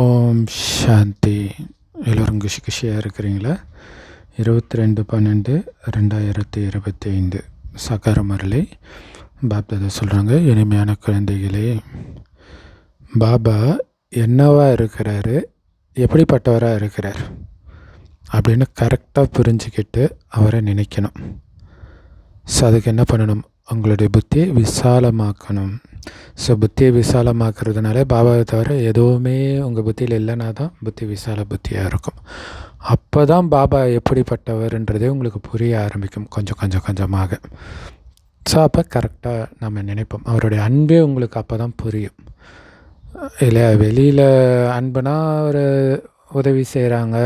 ஓம் சாந்தி. எல்லோரும் குஷியாக இருக்கிறீங்களா? 22/12/2025 சக்கர முரளி பாப்தாதா சொல்கிறாங்க, இனிமையான குழந்தைகளே, பாபா என்னவா இருக்கிறாரு, எப்படிப்பட்டவராக இருக்கிறார் அப்படின்னு கரெக்டாக புரிஞ்சுக்கிட்டு அவரை நினைக்கணும். ஸோ அதுக்கு என்ன பண்ணணும்? உங்களுடைய புத்தியை விசாலமாக்கணும். ஸோ புத்தியை விசாலமாக்குறதுனால பாபாவை தவிர எதுவுமே உங்கள் புத்தியில் இல்லைன்னா தான் புத்தி விசால புத்தியாக இருக்கும். அப்போ தான் பாபா எப்படிப்பட்டவர்ன்றதே உங்களுக்கு புரிய ஆரம்பிக்கும் கொஞ்சமாக. ஸோ அப்போ கரெக்டாக நம்ம நினைப்போம். அவருடைய அன்பே உங்களுக்கு அப்போ தான் புரியும் இல்லையா? வெளியில் அன்புனா ஒரு உதவி செய்கிறாங்க,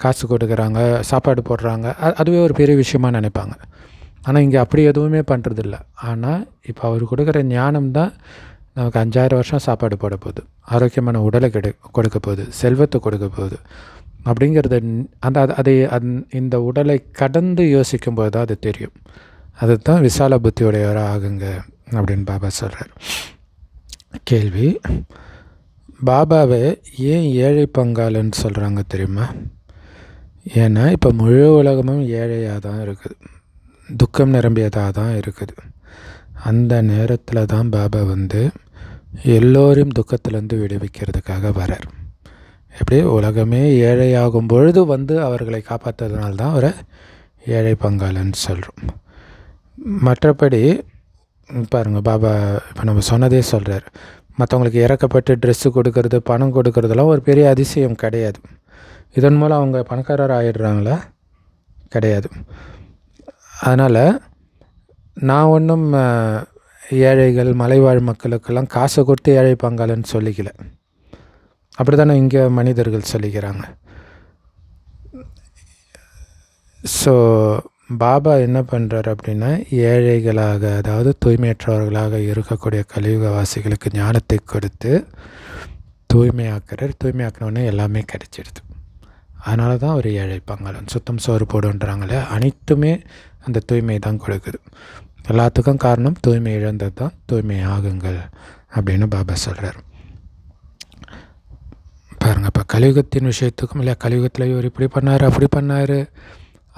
காசு கொடுக்குறாங்க, சாப்பாடு போடுறாங்க, அதுவே ஒரு பெரிய விஷயமாக நினைப்பாங்க. ஆனால் இங்கே அப்படி எதுவுமே பண்ணுறதில்ல. ஆனால் இப்போ அவர் கொடுக்குற ஞானம் தான் நமக்கு 5000 வருஷம் சாப்பாடு போட போகுது, ஆரோக்கியமான உடலை கொடுக்க போகுது, செல்வத்தை கொடுக்க போகுது. அப்படிங்கிறது இந்த உடலை கடந்து யோசிக்கும்போது தான் அது தெரியும். அதுதான் விசால புத்தியுடையவராக ஆகுங்க அப்படின்னு பாபா சொல்கிறார். கேள்வி: பாபாவை ஏன் ஏழை பங்காளன்னு சொல்கிறாங்க தெரியுமா? ஏன்னா இப்போ முழு உலகமும் ஏழையாக தான் இருக்குது, துக்கம் நிரம்பியதாக தான் இருக்குது. அந்த நேரத்தில் தான் பாபா எல்லோரையும் துக்கத்திலேருந்து விடுவிக்கிறதுக்காக வரார். எப்படி உலகமே ஏழையாகும் பொழுது அவர்களை காப்பாற்றுறதுனால தான் அவரை ஏழை பங்காளன்னு சொல்கிறோம். மற்றபடி பாருங்கள், பாபா இப்போ நம்ம சொன்னதே சொல்கிறார், மற்றவங்களுக்கு இறக்கப்பட்டு ட்ரெஸ்ஸு கொடுக்கறது, பணம் கொடுக்கறதெல்லாம் ஒரு பெரிய அதிசயம் கிடையாது. இதன் மூலம் அவங்க பணக்காரர் ஆகிடுறாங்களா? கிடையாது. அதனால் நான் ஒன்றும் ஏழைகள் மலைவாழ் மக்களுக்கெல்லாம் காசை கொடுத்து ஏழை பங்காளன்னு சொல்லிக்கல. அப்படி தானே இங்கே மனிதர்கள் சொல்லிக்கிறாங்க. ஸோ பாபா என்ன பண்ணுறார் அப்படின்னா, ஏழைகளாக, அதாவது தூய்மையற்றவர்களாக இருக்கக்கூடிய கலியுகவாசிகளுக்கு ஞானத்தை கொடுத்து தூய்மையாக்குறார். தூய்மையாக்கினோடனே எல்லாமே கிடைச்சிடுது. அதனால தான் ஒரு ஏழை பங்காளன். சுத்தம் சோறு போடுன்றாங்களே, அனைத்துமே அந்த தூய்மை தான் கொடுக்குது. எல்லாத்துக்கும் காரணம் தூய்மை இழந்தது தான். தூய்மை ஆகுங்கள் அப்படின்னு பாபா சொல்கிறார். பாருங்கள், இப்போ கலியுகத்தின் விஷயத்துக்கும் இல்லை, கலியுகத்தில் இவர் இப்படி பண்ணார் அப்படி பண்ணார்.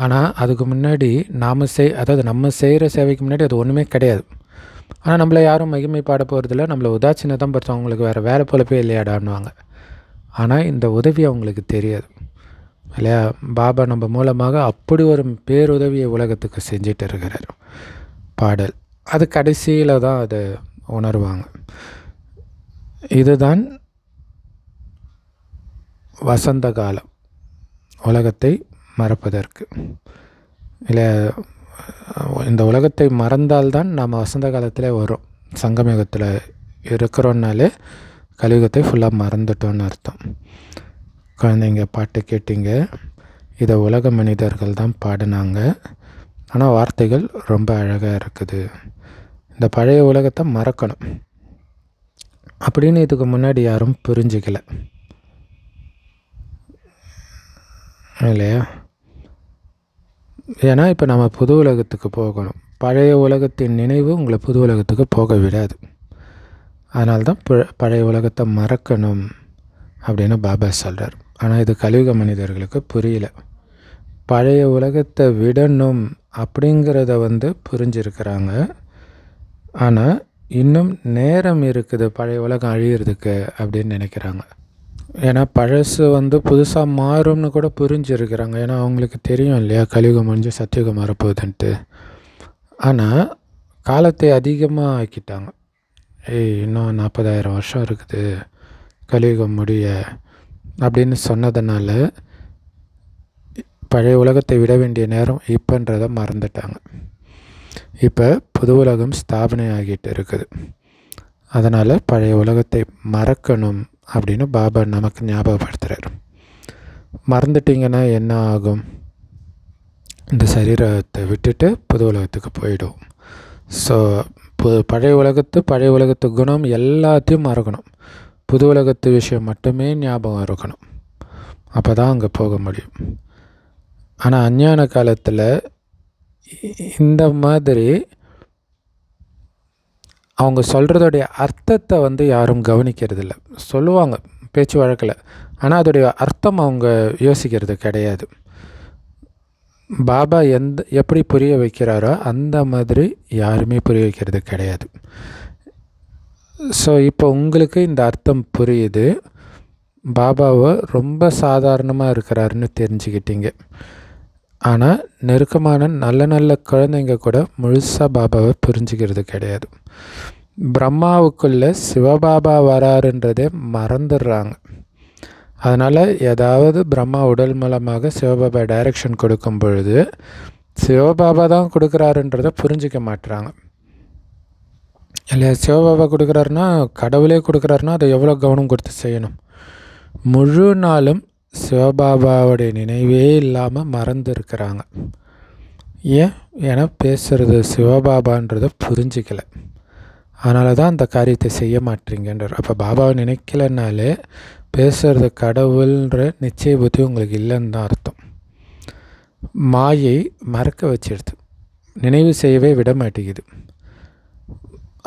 ஆனால் அதுக்கு முன்னாடி நம்ம செய்கிற சேவைக்கு முன்னாடி அது ஒன்றுமே கிடையாது. ஆனால் நம்மளை யாரும் மகிமை பாட போகிறதில்ல, நம்மளை உதாசீனதான் பார்த்தோம். அவங்களுக்கு வேறு வேலை பொழப்பே இல்லையாடான்னுவாங்க. ஆனால் இந்த உதவி அவங்களுக்கு தெரியாது இல்லையா? பாபா நம்ம மூலமாக அப்படி ஒரு பேருதவியை உலகத்துக்கு செஞ்சிட்டு இருக்கிறார். பாடல் அது கடைசியில் தான் அதை உணர்வாங்க. இதுதான் வசந்த காலம், உலகத்தை மறப்பதற்கு. இல்லை, இந்த உலகத்தை மறந்தால்தான் நாம் வசந்த காலத்தில் வரும். சங்கமயுகத்தில் இருக்கிறோன்னாலே கலியுகத்தை ஃபுல்லாக மறந்துட்டோன்னு அர்த்தம். குழந்தைங்க பாட்டு கேட்டிங்க, இதை உலக மனிதர்கள் தான் பாடினாங்க. ஆனால் வார்த்தைகள் ரொம்ப அழகாக இருக்குது. இந்த பழைய உலகத்தை மறக்கணும் அப்படின்னு இதுக்கு முன்னாடி யாரும் புரிஞ்சிக்கல இல்லையா? ஏன்னா இப்போ நம்ம புது உலகத்துக்கு போகணும். பழைய உலகத்தின் நினைவு உங்களை புது உலகத்துக்கு போக விடாது. அதனால்தான் பழைய உலகத்தை மறக்கணும் அப்படின்னு பாபா சொல்கிறார். ஆனால் இது கலியுக மனிதர்களுக்கு புரியல. பழைய உலகத்தை விடணும் அப்படிங்கிறத புரிஞ்சிருக்கிறாங்க. ஆனால் இன்னும் நேரம் இருக்குது பழைய உலகம் அழியிறதுக்கு அப்படின்னு நினைக்கிறாங்க. ஏன்னா பழசு புதுசாக மாறும்னு கூட புரிஞ்சிருக்கிறாங்க. ஏன்னா அவங்களுக்கு தெரியும் இல்லையா, கலியுகம் முடிஞ்சு சத்தியுகம் வரப்போகுதுன்ட்டு. ஆனால் காலத்தை அதிகமாக ஆக்கிட்டாங்க. இன்னும் 40,000 வருஷம் இருக்குது கலியுகம் முடிய அப்படின்னு சொன்னதுனால பழைய உலகத்தை விட வேண்டிய நேரம் இப்போன்றதை மறந்துட்டாங்க. இப்போ புது உலகம் ஸ்தாபனை ஆகிட்டு இருக்குது. அதனால் பழைய உலகத்தை மறக்கணும் அப்படின்னு பாபா நமக்கு ஞாபகப்படுத்துகிறார். மறந்துட்டிங்கன்னா என்ன ஆகும்? இந்த சரீரத்தை விட்டுட்டு புது உலகத்துக்கு போயிடும். ஸோ பழைய உலகத்து குணம் எல்லாத்தையும் மறக்கணும். புது உலகத்து விஷயம் மட்டுமே ஞாபகம் இருக்கணும். அப்போ தான் அங்கே போக முடியும். ஆனால் அஞ்ஞான காலத்தில் இந்த மாதிரி அவங்க சொல்கிறதோடைய அர்த்தத்தை யாரும் கவனிக்கிறதில்ல. சொல்லுவாங்க, பேச்சு வழக்கில். ஆனால் அதோடைய அர்த்தம் அவங்க யோசிக்கிறது கிடையாது. பாபா எப்படி புரிய வைக்கிறாரோ அந்த மாதிரி யாருமே புரிய வைக்கிறது கிடையாது. ஸோ இப்போ உங்களுக்கு இந்த அர்த்தம் புரியுது. பாபாவை ரொம்ப சாதாரணமாக இருக்கிறாருன்னு தெரிஞ்சுக்கிட்டீங்க. ஆனால் நெருக்கமான நல்ல நல்ல குழந்தைங்க கூட முழுசாக பாபாவை புரிஞ்சுக்கிறது கிடையாது. பிரம்மாவுக்குள்ளே சிவபாபா வராருன்றதே மறந்துடுறாங்க. அதனால் ஏதாவது பிரம்மா உடல் மூலமாக சிவபாபா டைரக்ஷன் கொடுக்கும் பொழுது சிவபாபா தான் கொடுக்குறாருன்றதை புரிஞ்சிக்க மாட்டுறாங்க. இல்லையா? சிவபாபா கொடுக்குறாருன்னா, கடவுளே கொடுக்குறாருன்னா அதை எவ்வளோ கவனம் கொடுத்து செய்யணும். முழு நாளும் சிவபாபாவுடைய நினைவே இல்லாமல் மறந்து இருக்கிறாங்க. ஏன்னா பேசுகிறது சிவபாபான்றதை புரிஞ்சிக்கலை. அதனால தான் அந்த காரியத்தை செய்ய மாட்டீங்கன்றார். அப்போ பாபாவை நினைக்கலைன்னாலே பேசுகிறது கடவுள்ன்ற நிச்சய புத்தி உங்களுக்கு இல்லைன்னு தான் அர்த்தம். மாயை மறக்க வச்சிடுது, நினைவு செய்யவே விட மாட்டேங்குது.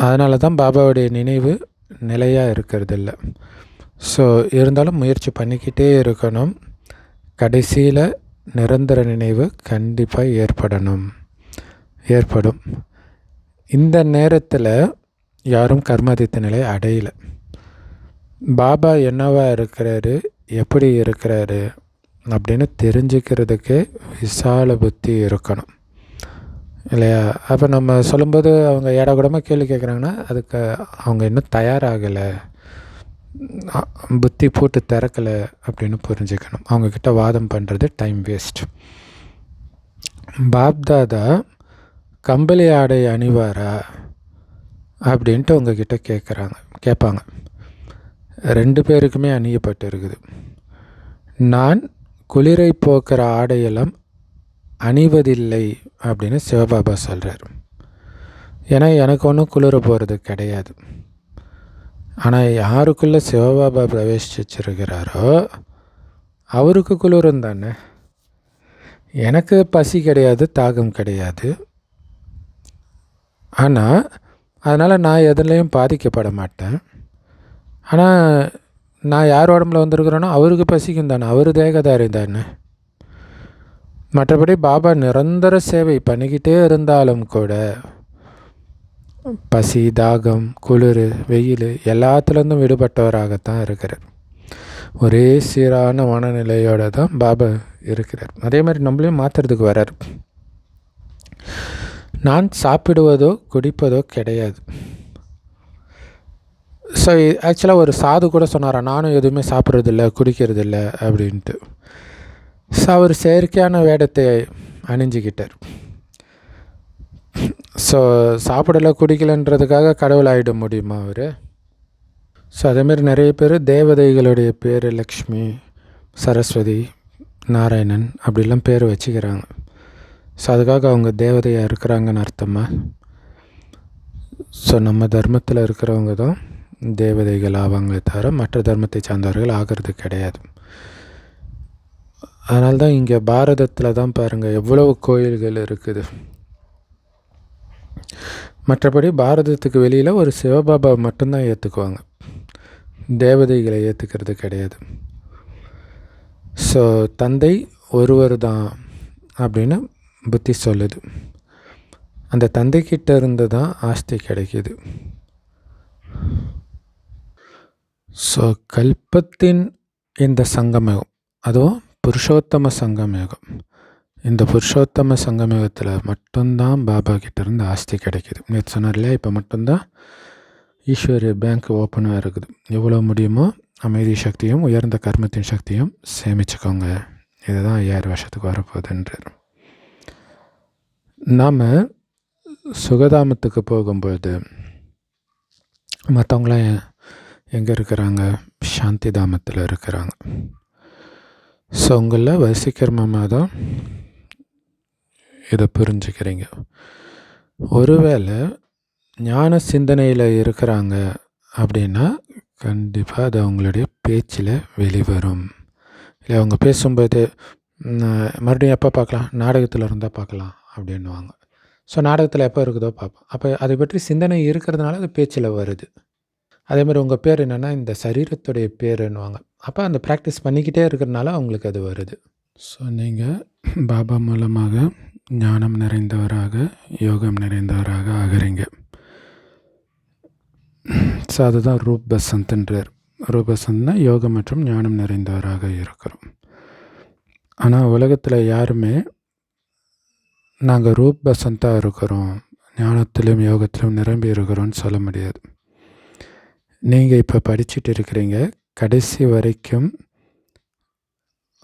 அதனால தான் பாபாவுடைய நினைவு நிலையாக இருக்கிறது இல்லை. ஸோ இருந்தாலும் முயற்சி பண்ணிக்கிட்டே இருக்கணும். கடைசியில் நிரந்தர நினைவு கண்டிப்பாக ஏற்படும். இந்த நேரத்தில் யாரும் கர்மாதித்த நிலை அடையலை. பாபா என்னவா இருக்கிறாரு, எப்படி இருக்கிறாரு அப்படின்னு தெரிஞ்சுக்கிறதுக்கு விசால புத்தி இருக்கணும், இல்லையா? அப்போ நம்ம சொல்லும்போது அவங்க ஏடாகூடமாக கேள்வி கேட்குறாங்கன்னா அதுக்கு அவங்க இன்னும் தயாராகலை, புத்தி போட்டு திறக்கலை அப்படின்னு புரிஞ்சுக்கணும். அவங்கக்கிட்ட வாதம் பண்ணுறது டைம் வேஸ்ட். பாப்தாதா கம்பளி ஆடை அணிவாரா அப்படின்ட்டு உங்ககிட்ட கேட்பாங்க. 2 பேருக்குமே அணியப்பட்டு இருக்குது. நான் குளிரை போக்குற ஆடையெல்லாம் அணிவதில்லை அப்படின்னு சிவபாபா சொல்கிறார். ஏன்னா எனக்கு ஒன்றும் குளிர போகிறது கிடையாது. ஆனால் யாருக்குள்ளே சிவபாபா பிரவேசிச்சிருக்கிறாரோ அவருக்கு குளிரும் தானே. எனக்கு பசி கிடையாது, தாகம் கிடையாது. ஆனால் அதனால் நான் எதுலேயும் பாதிக்கப்பட மாட்டேன். ஆனால் நான் யார் உடம்புல வந்திருக்கிறேனோ அவருக்கு பசிக்கும் தானே, அவர் தேகதாரி தானே. மற்றபடி பாபா நிரந்தர சேவை பண்ணிக்கிட்டே இருந்தாலும் கூட பசி, தாகம், குளிர், வெயில் எல்லாத்துலேருந்தும் விடுபட்டவராகத்தான் இருக்கிறார். ஒரே சீரான மனநிலையோடு தான் பாபா இருக்கிறார். அதே மாதிரி நம்மளையும் மாற்றுறதுக்கு வரார். நான் சாப்பிடுவதோ குடிப்பதோ கிடையாது. ஸோ ஆக்சுவலாக ஒரு சாது கூட சொன்னாரா, நானும் எதுவுமே சாப்பிட்றதில்ல குடிக்கிறதில்ல அப்படின்ட்டு. ஸோ அவர் செயற்கையான வேடத்தை அணிஞ்சிக்கிட்டார். ஸோ சாப்பிடலை குடிக்கலைன்றதுக்காக கடவுள் ஆகிட முடியுமா அவர்? ஸோ அதேமாரி நிறைய பேர் தேவதைகளுடைய பேர் லக்ஷ்மி, சரஸ்வதி, நாராயணன் அப்படிலாம் பேர் வச்சுக்கிறாங்க. ஸோ அதுக்காக அவங்க தேவதையாக இருக்கிறாங்கன்னு அர்த்தமா? ஸோ நம்ம தர்மத்தில் இருக்கிறவங்க தான் தேவதைகள் ஆவாங்களே தவிர மற்ற தர்மத்தை சார்ந்தவர்கள் ஆகிறது கிடையாது. அதனால்தான் இங்கே பாரதத்தில் தான் பாருங்கள் எவ்வளவு கோயில்கள் இருக்குது. மற்றபடி பாரதத்துக்கு வெளியில் ஒரு சிவபாபா மட்டும்தான் ஏற்றுக்குவாங்க, தேவதைகளை ஏற்றுக்கிறது கிடையாது. ஸோ தந்தை ஒருவர் தான் அப்படின்னு புத்தி சொல்லுது. அந்த தந்தைக்கிட்ட இருந்து தான் ஆஸ்தி கிடைக்கிது. ஸோ கல்பத்தின் இந்த சங்கமயுகம், அதுவும் புருஷோத்தம சங்கமயுகம். இந்த புருஷோத்தம சங்கமயுகத்தில் மட்டும்தான் பாபா கிட்டேருந்து ஆஸ்தி கிடைக்கிது. நேற்று சொன்னார் இல்லையா, இப்போ மட்டும்தான் ஈஸ்வரிய பேங்க் ஓப்பனாக இருக்குது. எவ்வளோ முடியுமோ அமைதி சக்தியும் உயர்ந்த கர்மத்தின் சக்தியும் சேமிச்சுக்கோங்க. இதுதான் 5000 வருஷத்துக்கு வரப்போகுதுன்றார். நாம் சுகதாமத்துக்கு போகும்போது மற்றவங்களாம் எங்கே இருக்கிறாங்க? சாந்தி தாமத்தில் இருக்கிறாங்க. ஸோ உங்களில் வசீகரமாக தான் இதை புரிஞ்சுக்கிறீங்க. ஒருவேளை ஞான சிந்தனையில் இருக்கிறாங்க அப்படின்னா கண்டிப்பாக அது அவங்களுடைய பேச்சில் வெளிவரும். இல்லை அவங்க பேசும்போது மறுபடியும் எப்போ பார்க்கலாம், நாடகத்தில் இருந்தால் பார்க்கலாம் அப்படின்வாங்க. ஸோ நாடகத்தில் எப்போ இருக்குதோ பார்ப்போம். அப்போ அதை பற்றி சிந்தனை இருக்கிறதுனால அது பேச்சில் வருது. அதேமாதிரி உங்கள் பேர் என்னென்னா இந்த சரீரத்துடைய பேருன்னுவாங்க. அப்போ அந்த ப்ராக்டிஸ் பண்ணிக்கிட்டே இருக்கிறனால அவங்களுக்கு அது வருது. ஸோ நீங்கள் பாபா மூலமாக ஞானம் நிறைந்தவராக, யோகம் நிறைந்தவராக ஆகிறீங்க. ஸோ அதுதான் ரூப் பசந்த்ன்றார். ரூப் பசந்த்னா யோகம் மற்றும் ஞானம் நிறைந்தவராக இருக்கிறோம். ஆனால் உலகத்தில் யாருமே நாங்கள் ரூப் பசந்தாக இருக்கிறோம், ஞானத்திலும் யோகத்திலும் நிரம்பி இருக்கிறோன்னு சொல்ல முடியாது. நீங்கள் இப்போ படிச்சுட்டு இருக்கிறீங்க, கடைசி வரைக்கும்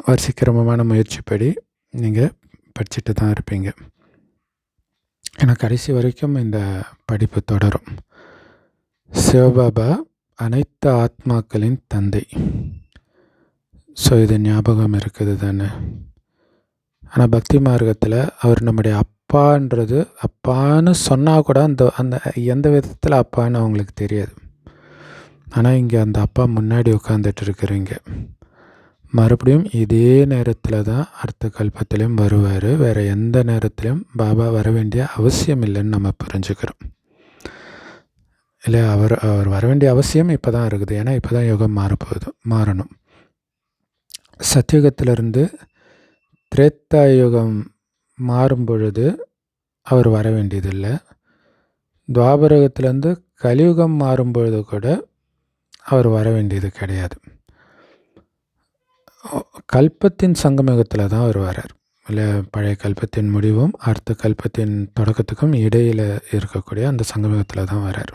வரிசைக்கிரமமான முயற்சிப்படி நீங்கள் படிச்சுட்டு தான் இருப்பீங்க. ஏன்னா கடைசி வரைக்கும் இந்த படிப்பு தொடரும். சிவபாபா அனைத்து ஆத்மாக்களின் தந்தை. ஸோ இது ஞாபகம் இருக்குது தானே. ஆனால் பக்தி மார்க்கத்தில் அவர் நம்முடைய அப்பான்றது, அப்பான்னு சொன்னால் கூட அந்த எந்த விதத்தில் அப்பான்னு அவங்களுக்கு தெரியாது. ஆனால் இங்கே அந்த அப்பா முன்னாடி உட்காந்துட்டு இருக்கிறீங்க. மறுபடியும் இதே நேரத்தில் தான் அடுத்த கல்பத்திலையும் வருவார். வேறு எந்த நேரத்திலையும் பாபா வர வேண்டிய அவசியம் இல்லைன்னு நம்ம புரிஞ்சுக்கிறோம். இல்லை, அவர் வர வேண்டிய அவசியம் இப்போ தான் இருக்குது. ஏன்னா இப்போ தான் யுகம் மாறணும். சத்தியுகத்திலிருந்து திரேத்தா யுகம் மாறும் பொழுது அவர் வர வேண்டியதில்லை. துவாபரகத்திலேருந்து கலியுகம் மாறும் பொழுது கூட அவர் வர வேண்டியது கிடையாது. கல்பத்தின் சங்கமயுகத்தில் தான் அவர் வரார். இல்லை, பழைய கல்பத்தின் முடிவும் அடுத்த கல்பத்தின் தொடக்கத்துக்கும் இடையில் இருக்கக்கூடிய அந்த சங்கமயுகத்தில் தான் வரார்.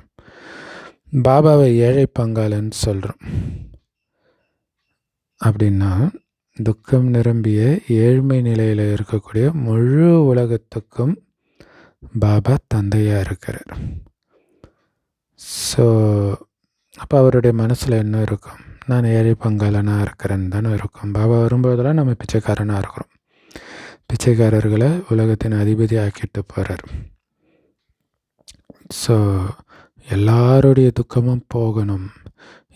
பாபாவை ஏழை பங்காளன்னு சொல்கிறோம். அப்படின்னா துக்கம் நிரம்பிய ஏழ்மை நிலையில் இருக்கக்கூடிய முழு உலகத்துக்கும் பாபா தந்தையாக இருக்கிறார். ஸோ அப்போ அவருடைய மனசில் என்ன இருக்கும்? நான் ஏழை பங்காளனாக இருக்கிறேன்னு தானே இருக்கும். பாபா வரும்போதெல்லாம் நம்ம பிச்சைக்காரனாக இருக்கிறோம். பிச்சைக்காரர்களை உலகத்தின் அதிபதி ஆக்கிட்டு போகிறார். ஸோ எல்லாருடைய துக்கமும் போகணும்,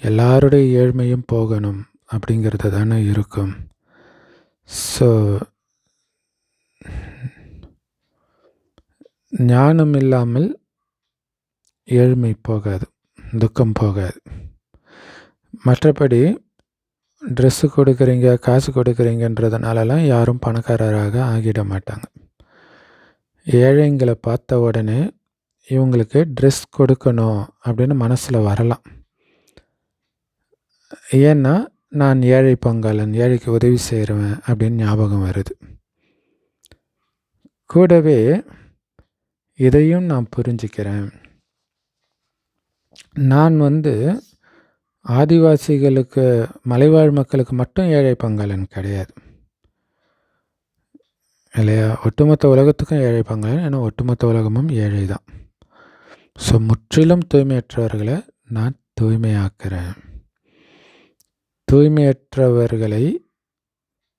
எல்லாருடைய ஏழ்மையும் போகணும் அப்படிங்கிறது தானே இருக்கும். ஸோ ஞானம் இல்லாமல் ஏழ்மை போகாது, துக்கம் போகாது. மற்றபடி ட்ரெஸ்ஸு கொடுக்குறீங்க, காசு கொடுக்குறீங்கன்றதுனாலலாம் யாரும் பணக்காரராக ஆகிட மாட்டாங்க. ஏழைங்களை பார்த்த உடனே இவங்களுக்கு ட்ரெஸ் கொடுக்கணும் அப்படின்னு மனசில் வரலாம். ஏன்னா நான் ஏழை பங்காளன், ஏழைக்கு உதவி செய்கிறவன் அப்படின்னு ஞாபகம் வருது. கூடவே இதையும் நான் புரிஞ்சுக்கிறேன், நான் ஆதிவாசிகளுக்கு, மலைவாழ் மக்களுக்கு மட்டும் ஏழை பங்காளன் கிடையாது இல்லையா. ஒட்டுமொத்த உலகத்துக்கும் ஏழை பங்காளன். ஏன்னா ஒட்டுமொத்த உலகமும் ஏழை தான். ஸோ முற்றிலும் தூய்மையற்றவர்களை நான் தூய்மையாக்குறேன். தூய்மையற்றவர்களை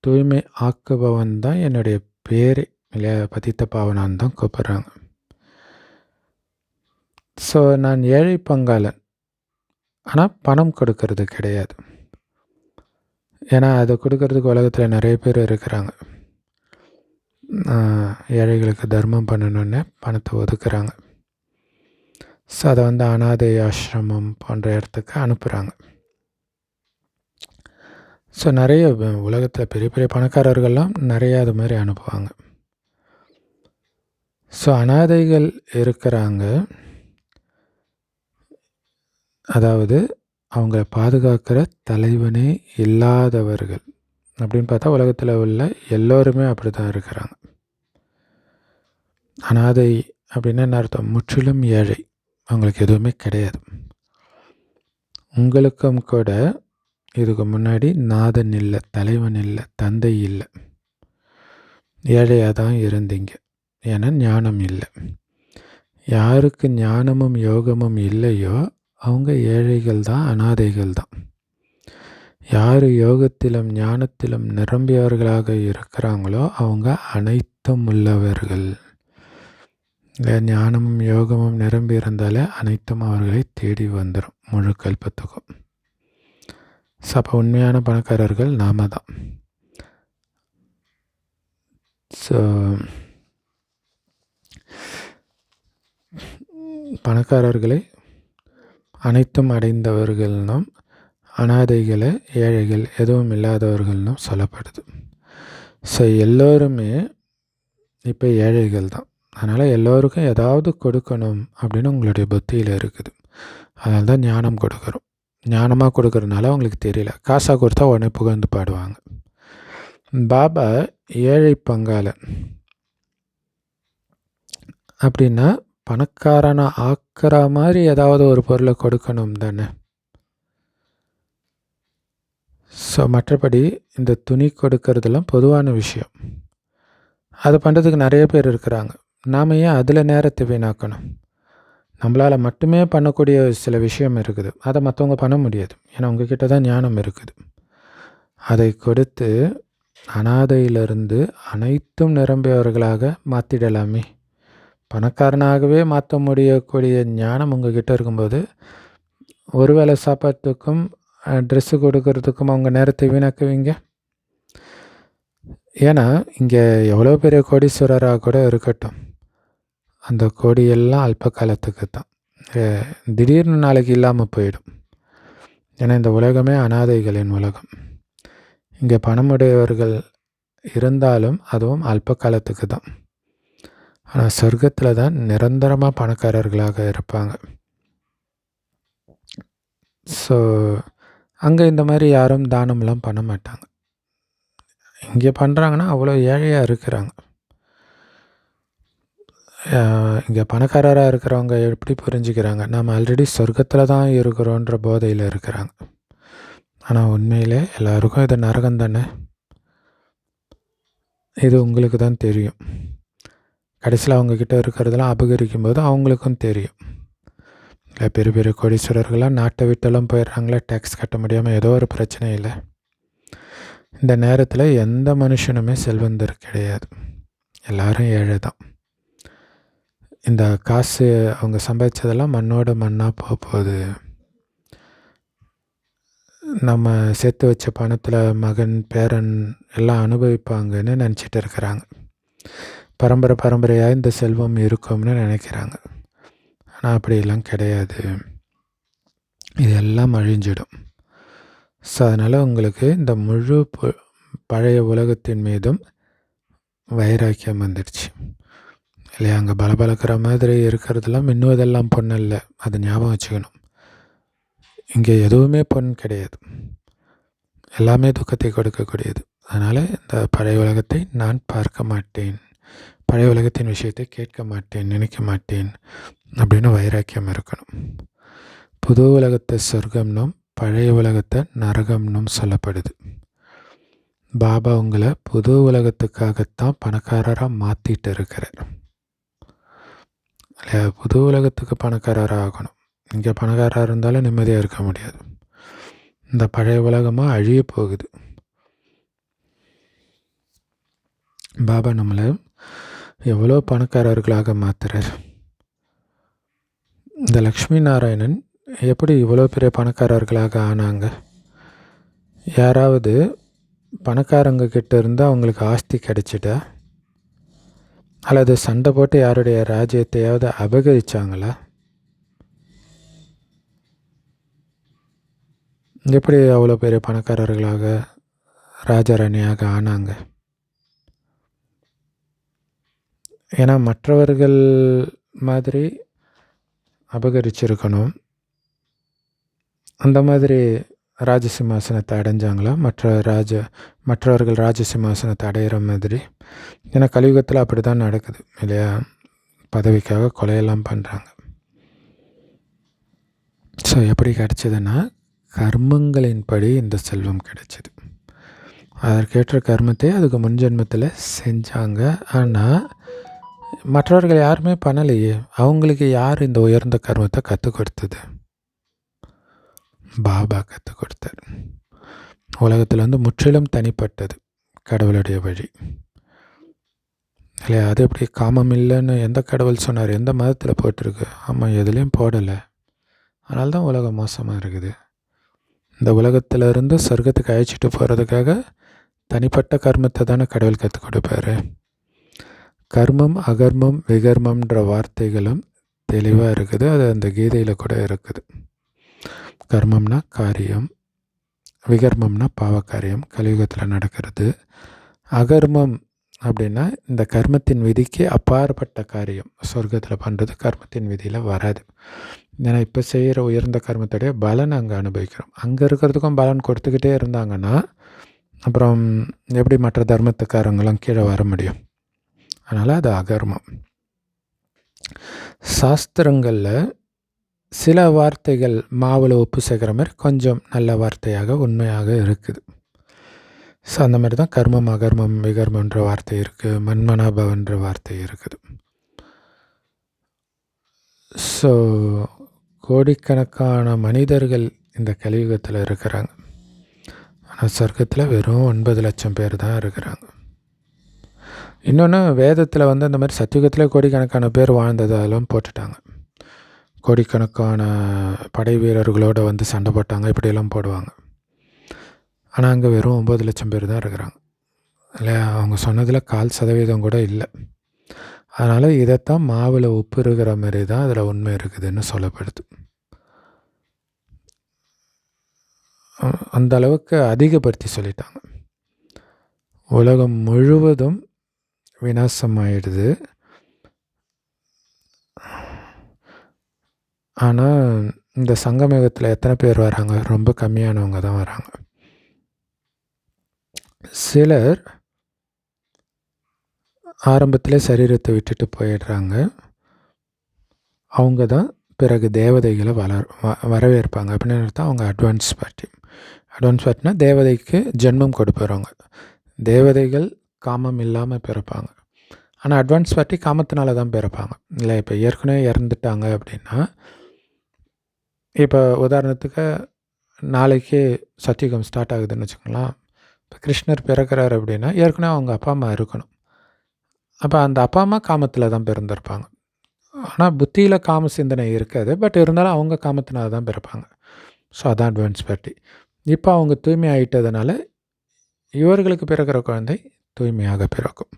தூய்மை ஆக்குபவன் தான் என்னுடைய பேர் இல்லையா. பதித்த பாவனான் தான் கூப்பிட்றாங்க. ஸோ நான் ஏழை பங்காளன், ஆனால் பணம் கொடுக்கறது கிடையாது. ஏன்னா அதை கொடுக்கறதுக்கு உலகத்தில் நிறைய பேர் இருக்கிறாங்க. ஏழைகளுக்கு தர்மம் பண்ணணுன்னு பணத்தை ஒதுக்குறாங்க. ஸோ அதை அனாதை ஆசிரமம் போன்ற இடத்துக்கு அனுப்புகிறாங்க. ஸோ நிறைய உலகத்தில் பெரிய பெரிய பணக்காரர்கள்லாம் நிறையா அது மாதிரி அனுப்புவாங்க. ஸோ அனாதைகள் இருக்கிறாங்க, அதாவது அவங்கள பாதுகாக்கிற தலைவனே இல்லாதவர்கள் அப்படின்னு பார்த்தா உலகத்தில் உள்ள எல்லோருமே அப்படி தான் இருக்கிறாங்க. அனாதை அப்படின்னா என்ன அர்த்தம்? முற்றிலும் ஏழை, அவங்களுக்கு எதுவுமே கிடையாது. உங்களுக்கும் கூட இதுக்கு முன்னாடி நாதன் இல்லை, தலைவன் இல்லை, தந்தை இல்லை, ஏழையாக தான் இருந்தீங்க. ஏன்னா ஞானம் இல்லை. யாருக்கு ஞானமும் யோகமும் இல்லையோ அவங்க ஏழைகள் தான், அனாதைகள் தான். யார் யோகத்திலும் ஞானத்திலும் நிரம்பியவர்களாக இருக்கிறாங்களோ அவங்க அனைத்தும் உள்ளவர்கள். ஞானமும் யோகமும் நிரம்பி இருந்தாலே அனைத்தும் அவர்களை தேடி வந்துடும் முழு கல்பத்துக்கும். அப்போ உண்மையான பணக்காரர்கள் நாம தான். ஸோ பணக்காரர்களை அனைத்தும் அடைந்தவர்கள்னும் அனாதைகளை ஏழைகள் எதுவும் இல்லாதவர்கள்னும் சொல்லப்படுது. ஸோ எல்லோருமே இப்போ ஏழைகள் தான். அதனால் எல்லோருக்கும் ஏதாவது கொடுக்கணும் அப்படின்னு உங்களுடைய புத்தியில் இருக்குது. அதனால தான் ஞானம் கொடுக்குறோம். ஞானமாக கொடுக்குறதுனால அவங்களுக்கு தெரியல. காசாக கொடுத்தா உடனே புகழ்ந்து பாடுவாங்க. பாபா ஏழை பங்காளன் அப்படின்னா பணக்காரனை ஆக்கிற மாதிரி ஏதாவது ஒரு பொருளை கொடுக்கணும் தானே. ஸோ மற்றபடி இந்த துணி கொடுக்கறதெல்லாம் பொதுவான விஷயம். அதை பண்ணுறதுக்கு நிறைய பேர் இருக்கிறாங்க. நாம் ஏன் அதில் நேரத்தை வீணாக்கணும்? நம்மளால் மட்டுமே பண்ணக்கூடிய சில விஷயம் இருக்குது. அதை மற்றவங்க பண்ண முடியாது. ஏன்னா உங்ககிட்ட தான் ஞானம் இருக்குது. அதை கொடுத்து அனாதையிலிருந்து அனைத்தும் நிரம்பியவர்களாக மாற்றிடலாமே. பணக்காரனாகவே மாற்ற முடியக்கூடிய ஞானம் உங்ககிட்ட இருக்கும்போது ஒருவேளை சாப்பாட்டுக்கும் ட்ரெஸ்ஸு கொடுக்கறதுக்கும் அவங்க நேரத்தை வீணாக்குவீங்க. ஏன்னா இங்கே எவ்வளோ பெரிய கோடீஸ்வரராக கூட இருக்கட்டும், அந்த கோடியெல்லாம் அல்ப காலத்துக்கு தான். திடீர்னு நாளைக்கு இல்லாமல் போயிடும். ஏன்னா இந்த உலகமே அனாதைகளின் உலகம். இங்கே பணமுடையவர்கள் இருந்தாலும் அதுவும் அல்ப காலத்துக்கு தான். ஆனால் சொர்க்கத்தில் தான் நிரந்தரமாக பணக்காரர்களாக இருப்பாங்க. ஸோ அங்கே இந்த மாதிரி யாரும் தானம்லாம் பண்ண மாட்டாங்க. இங்கே பண்ணுறாங்கன்னா அவ்வளோ ஏழையாக இருக்கிறாங்க. இங்கே பணக்காரராக இருக்கிறவங்க எப்படி புரிஞ்சுக்கிறாங்க? நாம் ஆல்ரெடி சொர்க்கத்தில் தான் இருக்கிறோன்ற போதையில் இருக்கிறாங்க. ஆனால் உண்மையிலே எல்லாருக்கும் இது நரகம் தானே. இது உங்களுக்கு தான் தெரியும். கடைசியில் அவங்கக்கிட்ட இருக்கிறதெல்லாம் அபகரிக்கும் போது அவங்களுக்கும் தெரியும். இல்லை பெரிய பெரிய கோடீஸ்வரர்கள்லாம் நாட்டை விட்டெல்லாம் போயிடுறாங்களே, டேக்ஸ் கட்ட முடியாமல் ஏதோ ஒரு பிரச்சனை இல்லை. இந்த நேரத்தில் எந்த மனுஷனுமே செல்வந்தர் கிடையாது. எல்லாரும் ஏழை தான். இந்த காசு அவங்க சம்பாதிச்சதெல்லாம் மண்ணோட மண்ணாக போகுது. நம்ம சேர்த்து வச்ச பணத்தில் மகன் பேரன் எல்லாம் அனுபவிப்பாங்கன்னு நினச்சிட்டு இருக்கிறாங்க. பரம்பரையாக இந்த செல்வம் இருக்கும்னு நினைக்கிறாங்க. ஆனால் அப்படியெல்லாம் கிடையாது. இதெல்லாம் அழிஞ்சிடும். ஸோ அதனால் உங்களுக்கு இந்த முழு பழைய உலகத்தின் மீதும் வைராக்கியம் வந்துடுச்சு இல்லையா. அங்கே பலபலக்கிற மாதிரி இருக்கிறதெல்லாம் மின்னுவதெல்லாம் பொண்ணு இல்லை, அது ஞாபகம் வச்சுக்கணும். இங்கே எதுவுமே பொன் கிடையாது, எல்லாமே துக்கத்தை கொடுக்கக்கூடியது. அதனால் இந்த பழைய உலகத்தை நான் பார்க்க மாட்டேன், பழைய உலகத்தின் விஷயத்தை கேட்க மாட்டேன், நினைக்க மாட்டேன் அப்படின்னு வைராக்கியம் இருக்கணும். புது உலகத்தை சொர்க்கம்னும் பழைய உலகத்தை நரகம்னும் சொல்லப்படுது. பாபா உங்களை புது உலகத்துக்காகத்தான் பணக்காரராக மாற்றிட்டு இருக்கிறார் இல்லையா. புது உலகத்துக்கு பணக்காரராக ஆகணும். இங்கே பணக்காரராக இருந்தாலும் நிம்மதியாக இருக்க முடியாது. இந்த பழைய உலகமாக அழிய போகுது. பாபா நம்மளை எவ்வளோ பணக்காரர்களாக மாற்றுறார். இந்த லக்ஷ்மி நாராயணன் எப்படி இவ்வளோ பெரிய பணக்காரர்களாக ஆனாங்க? யாராவது பணக்காரங்க கிட்ட இருந்து அவங்களுக்கு ஆஸ்தி கிடைச்சிட்டா, அல்லது சண்டை போட்டு யாருடைய ராஜ்யத்தையாவது அபகரித்தாங்களா? எப்படி அவ்வளோ பெரிய பணக்காரர்களாக ராஜாராணியாக ஆனாங்க? ஏன்னா மற்றவர்கள் மாதிரி அபகரிச்சிருக்கணும். அந்த மாதிரி ராஜசிம்மாசனத்தை அடைஞ்சாங்களா? மற்றவர்கள் ராஜசிம்மாசனத்தை அடையிற மாதிரி? ஏன்னா கலியுகத்தில் அப்படி தான் நடக்குது இல்லையா. பதவிக்காக கொலையெல்லாம் பண்ணுறாங்க. ஸோ எப்படி கிடைச்சதுன்னா கர்மங்களின்படி இந்த செல்வம் கிடைச்சிது. அதற்கேற்ற கர்மத்தை அதுக்கு முன்ஜென்மத்தில் செஞ்சாங்க. ஆனால் மற்றவர்கள் யாருமே பண்ணலையே. அவங்களுக்கு யார் இந்த உயர்ந்த கர்மத்தை கற்றுக் கொடுத்தது? பாபா கற்றுக் கொடுத்தார். உலகத்தில் முற்றிலும் தனிப்பட்டது கடவுளுடைய வழி இல்லையா. அது எப்படி காமம் இல்லைன்னு எந்த கடவுள் சொன்னார்? எந்த மதத்தில் போட்டிருக்கு? ஆமாம், எதுலேயும் போடலை. அதனால தான் உலகம் மோசமாக இருக்குது. இந்த உலகத்திலிருந்து சொர்க்கத்துக்கு அழைச்சிட்டு போகிறதுக்காக தனிப்பட்ட கர்மத்தை தானே கடவுள் கற்றுக் கொடுப்பாரு. கர்மம் அகர்மம் விகர்மம்ன்ற வார்த்தைகளும் தெளிவாக இருக்குது. அது அந்த கீதையில் கூட இருக்குது. கர்மம்னா காரியம், விகர்மம்னா பாவக்காரியம் கலியுகத்தில் நடக்கிறது. அகர்மம் அப்படின்னா இந்த கர்மத்தின் விதிக்கு அப்பாற்பட்ட காரியம் சொர்க்கத்தில் பண்ணுறது கர்மத்தின் விதியில் வராது. ஏன்னா இப்போ செய்கிற உயர்ந்த கர்மத்துடைய பலன் அங்கே அனுபவிக்கிறோம். அங்கே இருக்கிறதுக்கும் பலன் கொடுத்துக்கிட்டே இருந்தாங்கன்னா அப்புறம் எப்படி மற்ற தர்மத்துக்காரங்களும் கீழே வர முடியும்? அதனால் அது அகர்மம். சாஸ்திரங்களில் சில வார்த்தைகள் மாவில் உப்பு சேர்க்குற மாதிரி கொஞ்சம் நல்ல வார்த்தையாக உண்மையாக இருக்குது. ஸோ அந்த மாதிரி தான் கர்மம், அகர்மம், விகர்மன்ற வார்த்தை இருக்குது, மன்மனாபவன்ற வார்த்தை இருக்குது. ஸோ கோடிக்கணக்கான மனிதர்கள் இந்த கலியுகத்தில் இருக்கிறாங்க. ஆனால் சொர்க்கத்தில் வெறும் 9 லட்சம் பேர் தான் இருக்கிறாங்க. இன்னொன்று வேதத்தில் வந்து அந்த மாதிரி சத்தியுகத்தில் கோடிக்கணக்கான பேர் வாழ்ந்ததெல்லாம் போட்டுட்டாங்க. கோடிக்கணக்கான படை வீரர்களோடு வந்து சண்டை போட்டாங்க, இப்படியெல்லாம் போடுவாங்க. ஆனால் அங்கே வெறும் 9 லட்சம் பேர் தான் இருக்கிறாங்க. இல்லை, அவங்க சொன்னதில் 0.25% கூட இல்லை. அதனால் இதைத்தான் மாவில் உப்பு இருக்கிற மாதிரி தான் அதில் உண்மை இருக்குதுன்னு சொல்லப்படுது. அந்த அளவுக்கு அதிகப்படுத்தி சொல்லிட்டாங்க. உலகம் முழுவதும் விநாசமாயிடுது. ஆனால் இந்த சங்கமயுகத்தில் எத்தனை பேர் வராங்க? ரொம்ப கம்மியானவங்க தான் வராங்க. சிலர் ஆரம்பத்திலே சரீரத்தை விட்டுட்டு போயிடுறாங்க. அவங்க தான் பிறகு தேவதைகளை வரவேற்பாங்க. அப்படின்னு அர்த்தம் அவங்க அட்வான்ஸ் பார்ட்டி. அட்வான்ஸ் பார்ட்டினா தேவதைக்கு ஜென்மம் கொடுப்பறவங்க. தேவதைகள் காமம் இல்லாமல் பிறப்பாங்க. ஆனால் அட்வான்ஸ் பார்ட்டி காமத்தினால தான் பிறப்பாங்க. இல்லை, இப்போ ஏற்கனவே இறந்துட்டாங்க அப்படின்னா, இப்போ உதாரணத்துக்கு நாளைக்கு சத்தியுகம் ஸ்டார்ட் ஆகுதுன்னு வச்சுக்கலாம். இப்போ கிருஷ்ணர் பிறக்கிறார் அப்படின்னா ஏற்கனவே அவங்க அப்பா அம்மா இருக்கணும். அப்போ அந்த அப்பா அம்மா காமத்தில் தான் பிறந்திருப்பாங்க. ஆனால் புத்தியில் காம சிந்தனை இருக்காது. பட் இருந்தாலும் அவங்க காமத்தினால தான் பிறப்பாங்க. ஸோ அதான் அட்வான்ஸ் பார்ட்டி. இப்போ அவங்க தூய்மை ஆகிட்டதுனால இவர்களுக்கு பிறக்கிற குழந்தை தூய்மையாக பிறக்கும்.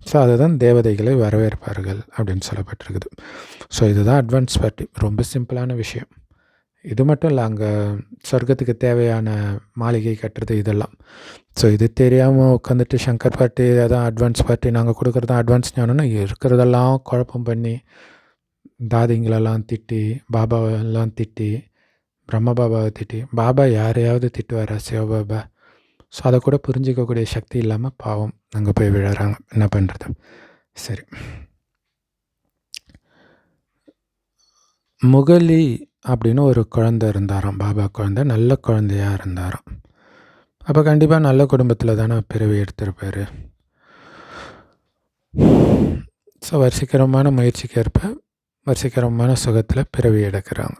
ஸோ அதுதான் தேவதைகளை வரவேற்பார்கள் அப்படின்னு சொல்லப்பட்டிருக்குது. ஸோ இதுதான் அட்வான்ஸ் பார்ட்டி. ரொம்ப சிம்பிளான விஷயம். இது மட்டும் இல்லை, அங்கே சொர்க்கத்துக்கு தேவையான மாளிகை கட்டுறது இதெல்லாம். ஸோ இது தெரியாமல் உட்காந்துட்டு சங்கர் பார்ட்டி அதான் அட்வான்ஸ் பார்ட்டி, நாங்கள் கொடுக்குறது தான் அட்வான்ஸ் ஞானம்னு இருக்கிறதெல்லாம் குழப்பம் பண்ணி தாதிங்களெல்லாம் திட்டி, பாபாவெல்லாம் திட்டி, பிரம்ம பாபாவை திட்டி, பாபா யாரையாவது திட்டுவாரா? சிவபாபா. ஸோ அதை கூட புரிஞ்சிக்கக்கூடிய சக்தி இல்லாமல் பாவம் அங்கே போய் விழுறாங்க. என்ன பண்ணுறது? சரி, முகலி அப்படின்னு ஒரு குழந்தை இருந்தாராம். பாபா குழந்தை நல்ல குழந்தையாக இருந்தாராம். அப்போ கண்டிப்பாக நல்ல குடும்பத்தில் தானே பிறவி எடுத்திருப்பார். ஸோ வரிசைக்கரமான முயற்சிக்கு ஏற்ப வரிசைக்கரமான சுகத்தில் பிறவி எடுக்கிறாங்க.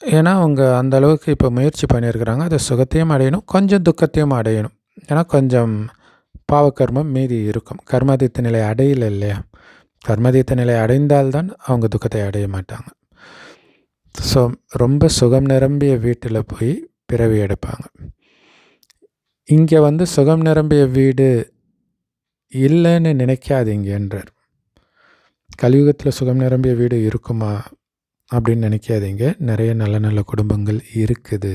ஏன்னா அவங்க அந்த அளவுக்கு இப்போ முயற்சி பண்ணியிருக்கிறாங்க. அதை சுகத்தையும் அடையணும், கொஞ்சம் துக்கத்தையும் அடையணும். ஏன்னா கொஞ்சம் பாவக்கர்மம் மீதி இருக்கும். கர்மாதித்த நிலை அடையலை இல்லையா? கர்மாதித்த நிலை அடைந்தால்தான் அவங்க துக்கத்தை அடைய மாட்டாங்க. ஸோ ரொம்ப சுகம் நிரம்பிய வீட்டில் போய் பிறவி எடுப்பாங்க. இங்கே வந்து சுகம் நிரம்பிய வீடு இல்லைன்னு நினைக்காதீங்கன்றார். கலியுகத்தில் சுகம் நிரம்பிய வீடு இருக்குமா அப்படின்னு நினைக்காதீங்க. நிறைய நல்ல நல்ல குடும்பங்கள் இருக்குது.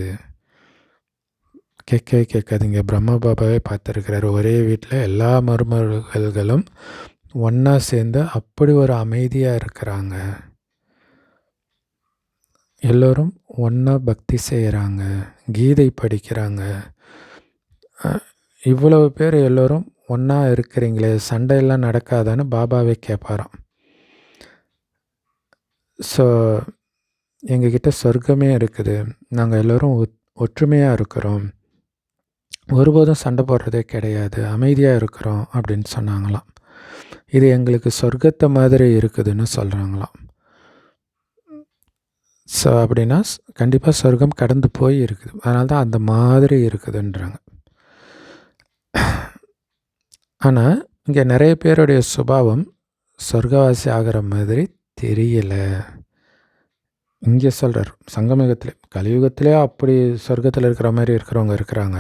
கேட்கவே கேட்காதீங்க. பிரம்ம பாபாவே பார்த்துருக்கிறாரு. ஒரே வீட்டில் எல்லா மருமகள்களும் ஒன்றா சேர்ந்து அப்படி ஒரு அமைதியாக இருக்கிறாங்க. எல்லோரும் ஒன்றா பக்தி செய்கிறாங்க, கீதை படிக்கிறாங்க. இவ்வளவு பேர் எல்லோரும் ஒன்றா இருக்கிறீங்களே, சண்டையெல்லாம் நடக்காதான்னு பாபாவே கேட்பாராம். ஸோ எங்ககிட்ட சொர்க்கமே இருக்குது, நாங்கள் எல்லோரும் ஒற்றுமையாக இருக்கிறோம், ஒருபோதும் சண்டை போடுறதே கிடையாது, அமைதியாக இருக்கிறோம் அப்படின்னு சொன்னாங்களாம். இது எங்களுக்கு சொர்க்கத்தை மாதிரி இருக்குதுன்னு சொல்கிறாங்களாம். ஸோ அப்படின்னா கண்டிப்பாக சொர்க்கம் கடந்து போய் இருக்குது, அதனால தான் அந்த மாதிரி இருக்குதுன்றாங்க. ஆனால் இங்கே நிறைய பேருடைய சுபாவம் சொர்க்கவாசி ஆகிற மாதிரி தெரியலை. இங்கே சொல்கிறார் சங்கமயுகத்தில். கலியுகத்திலே அப்படி சொர்க்கத்தில் இருக்கிற மாதிரி இருக்கிறவங்க இருக்கிறாங்க.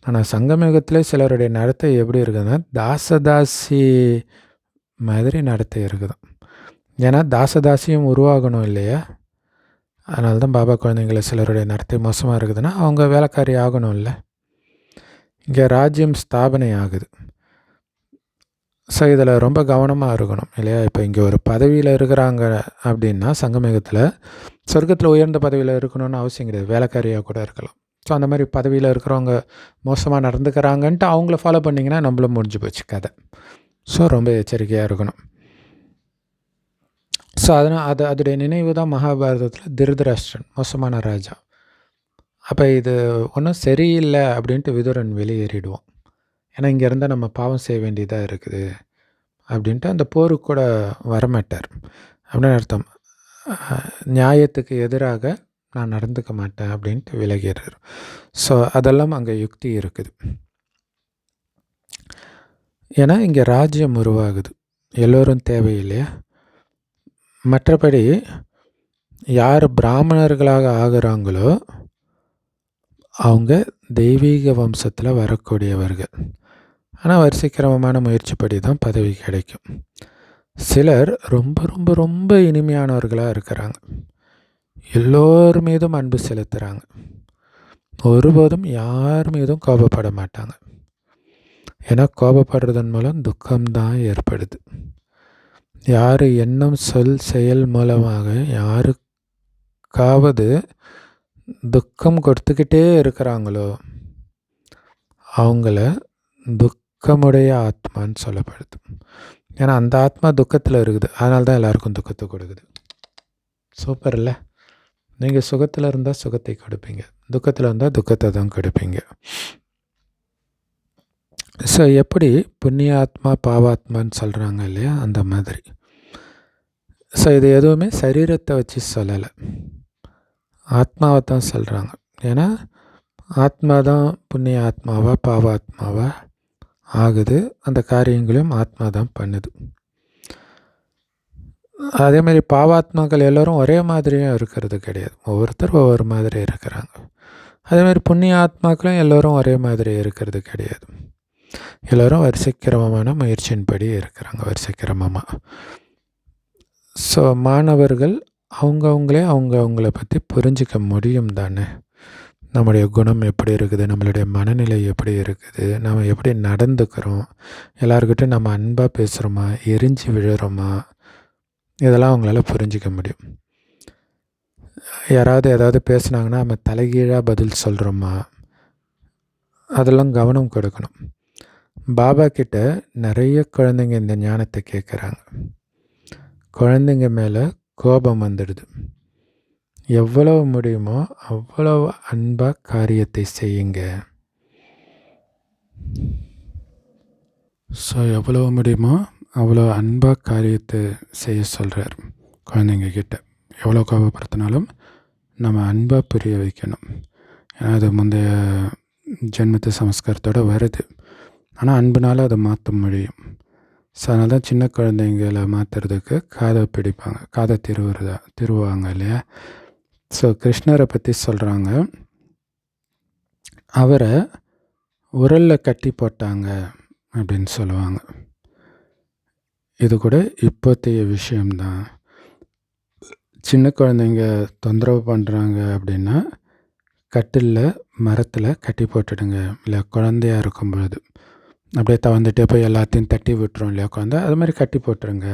ஆனால் சங்கமயுகத்திலே சிலருடைய நடத்தை எப்படி இருக்குதுன்னா தாசதாசி மாதிரி நடத்தை இருக்குது. ஏன்னா தாசதாசியும் உருவாகணும் இல்லையா? அதனால தான் பாபா குழந்தைங்கள சிலருடைய நடத்தை மோசமாக இருக்குதுன்னா அவங்க வேலைக்காரி ஆகணும்ல. இங்கே ராஜ்யம் ஸ்தாபனை ஆகுது. ஸோ இதில் ரொம்ப கவனமாக இருக்கணும் இல்லையா? இப்போ இங்கே ஒரு பதவியில் இருக்கிறாங்க அப்படின்னா சங்கமேகத்தில் சொர்க்கத்தில் உயர்ந்த பதவியில் இருக்கணும்னு அவசியம் கிடையாது, வேலைக்காரியாக கூட இருக்கலாம். ஸோ அந்த மாதிரி பதவியில் இருக்கிறவங்க மோசமாக நடந்துக்கிறாங்கன்ட்டு அவங்கள ஃபாலோ பண்ணிங்கன்னா நம்மளும் முடிஞ்சு போச்சு கதை. ஸோ ரொம்ப எச்சரிக்கையாக இருக்கணும். ஸோ அதோடைய நினைவு தான் மகாபாரதத்தில் திருதராஷ்டிரன் மோசமான ராஜா. அப்போ இது ஒன்றும் சரியில்லை அப்படின்ட்டு விதுரன் வெளியேறிடுவோம். ஏன்னா இங்கே இருந்தால் நம்ம பாவம் செய்ய வேண்டியதாக இருக்குது அப்படின்ட்டு அந்த போருக்கு கூட வரமாட்டார். அப்படின்னு அர்த்தம், நியாயத்துக்கு எதிராக நான் நடந்துக்க மாட்டேன் அப்படின்ட்டு விலகிறார். ஸோ அதெல்லாம் அங்கே யுக்தி இருக்குது. ஏன்னா இங்கே ராஜ்யம் உருவாகுது, எல்லோரும் தேவையில்லையா? மற்றபடி யார் பிராமணர்களாக ஆகிறாங்களோ அவங்க தெய்வீக வம்சத்தில் வரக்கூடியவர்கள். ஆனால் வரிசைக்கிரமமான முயற்சிப்படி தான் பதவி கிடைக்கும். சிலர் ரொம்ப ரொம்ப ரொம்ப இனிமையானவர்களாக இருக்கிறாங்க, எல்லோர் மீதும் அன்பு செலுத்துகிறாங்க, ஒருபோதும் யார் மீதும் கோபப்பட மாட்டாங்க. ஏன்னா கோபப்படுறதன் மூலம் துக்கம்தான் ஏற்படுது. யார் எண்ணம் சொல் செயல் மூலமாக யாருக்காவது துக்கம் கொடுத்துக்கிட்டே இருக்கிறாங்களோ அவங்கள துக்கமுடைய ஆத்மான்னு சொல்லப்படுது. ஏன்னா அந்த ஆத்மா துக்கத்தில் இருக்குது, அதனால தான் எல்லாருக்கும் துக்கத்தை கொடுக்குது. சூப்பர் இல்லை? நீங்கள் சுகத்தில் இருந்தால் சுகத்தை கொடுப்பீங்க, துக்கத்தில் இருந்தால் துக்கத்தை தான் கொடுப்பீங்க. ஸோ எப்படி புண்ணிய ஆத்மா பாவாத்மான்னு சொல்கிறாங்க இல்லையா, அந்த மாதிரி. ஸோ இது எதுவுமே சரீரத்தை வச்சு சொல்லலை, ஆத்மாவை தான் சொல்கிறாங்க. ஏன்னா ஆத்மா தான் புண்ணிய ஆத்மாவா பாவாத்மாவா ஆகுது, அந்த காரியங்களையும் ஆத்மா தான் பண்ணுது. அதேமாதிரி பாவாத்மாக்கள் எல்லோரும் ஒரே மாதிரியும் இருக்கிறது கிடையாது, ஒவ்வொருத்தர் ஒவ்வொரு மாதிரி இருக்கிறாங்க. அதேமாதிரி புண்ணிய ஆத்மாக்களும் எல்லோரும் ஒரே மாதிரி இருக்கிறது கிடையாது, எல்லோரும் வரிசைக்கிரமமான முயற்சியின்படி இருக்கிறாங்க, வரிசைக்கிரமமாக. ஸோ மாணவர்கள் அவங்கள பற்றி புரிஞ்சிக்க முடியும் தானே. நம்முடைய குணம் எப்படி இருக்குது, நம்மளுடைய மனநிலை எப்படி இருக்குது, நம்ம எப்படி நடந்துக்கிறோம், எல்லாருக்கிட்டையும் நம்ம அன்பாக பேசுகிறோமா, எரிஞ்சு விழுறோமா, இதெல்லாம் அவங்களால புரிஞ்சிக்க முடியும். யாராவது ஏதாவது பேசுனாங்கன்னா நம்ம தலைகீழாக பதில் சொல்கிறோமா, அதெல்லாம் கவனம் கொடுக்கணும். பாபா கிட்ட நிறைய குழந்தைங்க இந்த ஞானத்தை கேட்குறாங்க. குழந்தைங்க மேலே கோபம் வந்துடுது. எவ்வளவு முடியுமோ அவ்வளவு அன்பாக காரியத்தை செய்யுங்க. ஸோ எவ்வளவு முடியுமோ அவ்வளோ அன்பாக காரியத்தை செய்ய சொல்கிறார் குழந்தைங்க கிட்ட. எவ்வளோ கோபப்படுத்தினாலும் நம்ம அன்பாக புரிய வைக்கணும். ஏன்னா அது முந்தைய ஜென்மத்து சமஸ்காரத்தோடு வருது, ஆனால் அன்புனால அதை மாற்ற முடியும். ஸோ அதனால தான் சின்ன குழந்தைங்களை மாற்றுறதுக்கு காதை பிடிப்பாங்க, காதை திருவாங்க இல்லையா. ஸோ கிருஷ்ணரை பற்றி சொல்கிறாங்க, அவரை உரலில் கட்டி போட்டாங்க அப்படின்னு சொல்லுவாங்க. இது கூட இப்போத்தைய விஷயம்தான். சின்ன குழந்தைங்க தொந்தரவு பண்ணுறாங்க அப்படின்னா கட்டிலில் மரத்தில் கட்டி போட்டுடுங்க. இல்லை குழந்தையாக இருக்கும் பொழுது அப்படியே தவந்துட்டே போய் எல்லாத்தையும் தட்டி விட்டுரும் இல்லையா குழந்தை, அது மாதிரி கட்டி போட்டுருங்க,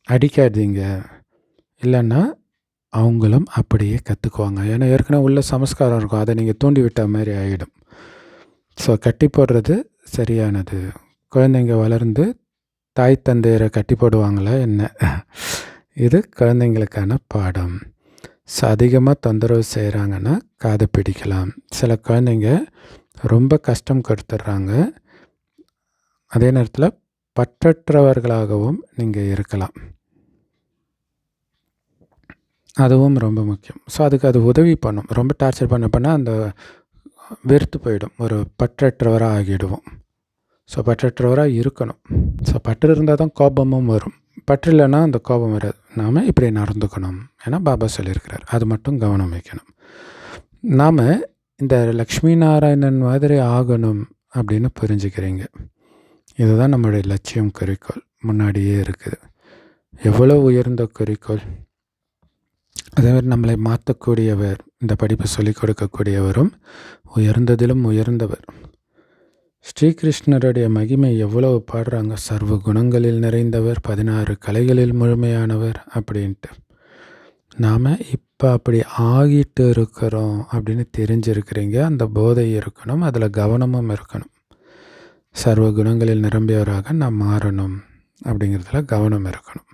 அடிக்காதீங்க. இல்லைன்னா அவங்களும் அப்படியே கற்றுக்குவாங்க. ஏன்னா ஏற்கனவே உள்ள சமஸ்காரம் இருக்கும், அதை நீங்கள் தூண்டி விட்ட மாதிரி ஆகிடும். ஸோ கட்டி போடுறது சரியானது. குழந்தைங்க வளர்ந்து தாய் தந்தையரை கட்டி போடுவாங்களா என்ன, இது குழந்தைங்களுக்கான பாடம். ஸோ அதிகமாக தொந்தரவு செய்கிறாங்கன்னா காதை பிடிக்கலாம். சில குழந்தைங்க ரொம்ப கஷ்டம் கொடுத்துட்றாங்க, அதே நேரத்தில் பற்றற்றவர்களாகவும் நீங்கள் இருக்கலாம், அதுவும் ரொம்ப முக்கியம். ஸோ அதுக்கு அது உதவி பண்ணும். ரொம்ப டார்ச்சர் பண்ண அந்த வெறுத்து போயிடும், ஒரு பற்றற்றவராக ஆகிடுவோம். ஸோ பற்றற்றவராக இருக்கணும். ஸோ பற்று இருந்தால் தான் கோபமும் வரும், பற்று இல்லைன்னா அந்த கோபம் வராது. நாம் இப்படி நடந்துக்கணும், ஏன்னா பாபா சொல்லியிருக்கிறார், அது மட்டும் கவனம் வைக்கணும். நாம் இந்த லக்ஷ்மி நாராயணன் மாதிரி ஆகணும் அப்படின்னு புரிஞ்சுக்கிறீங்க. இதுதான் நம்மளுடைய லட்சியம், குறிக்கோள் முன்னாடியே இருக்குது. எவ்வளோ உயர்ந்த குறிக்கோள். அதேமாதிரி நம்மளை மாற்றக்கூடியவர், இந்த படிப்பு சொல்லிக் கொடுக்கக்கூடியவரும் உயர்ந்ததிலும் உயர்ந்தவர். ஸ்ரீகிருஷ்ணருடைய மகிமை எவ்வளவு பாடுறாங்க. சர்வ குணங்களில் நிறைந்தவர், 16 கலைகளில் முழுமையானவர் அப்படின்ட்டு. நாம் இப்போ அப்படி ஆகிட்டு இருக்கிறோம் அப்படின்னு தெரிஞ்சிருக்கிறீங்க. அந்த போதை இருக்கணும், அதில் கவனமும் இருக்கணும். சர்வ குணங்களில் நிரம்பியவராக நாம் மாறணும் அப்படிங்கிறதுல கவனம் இருக்கணும்.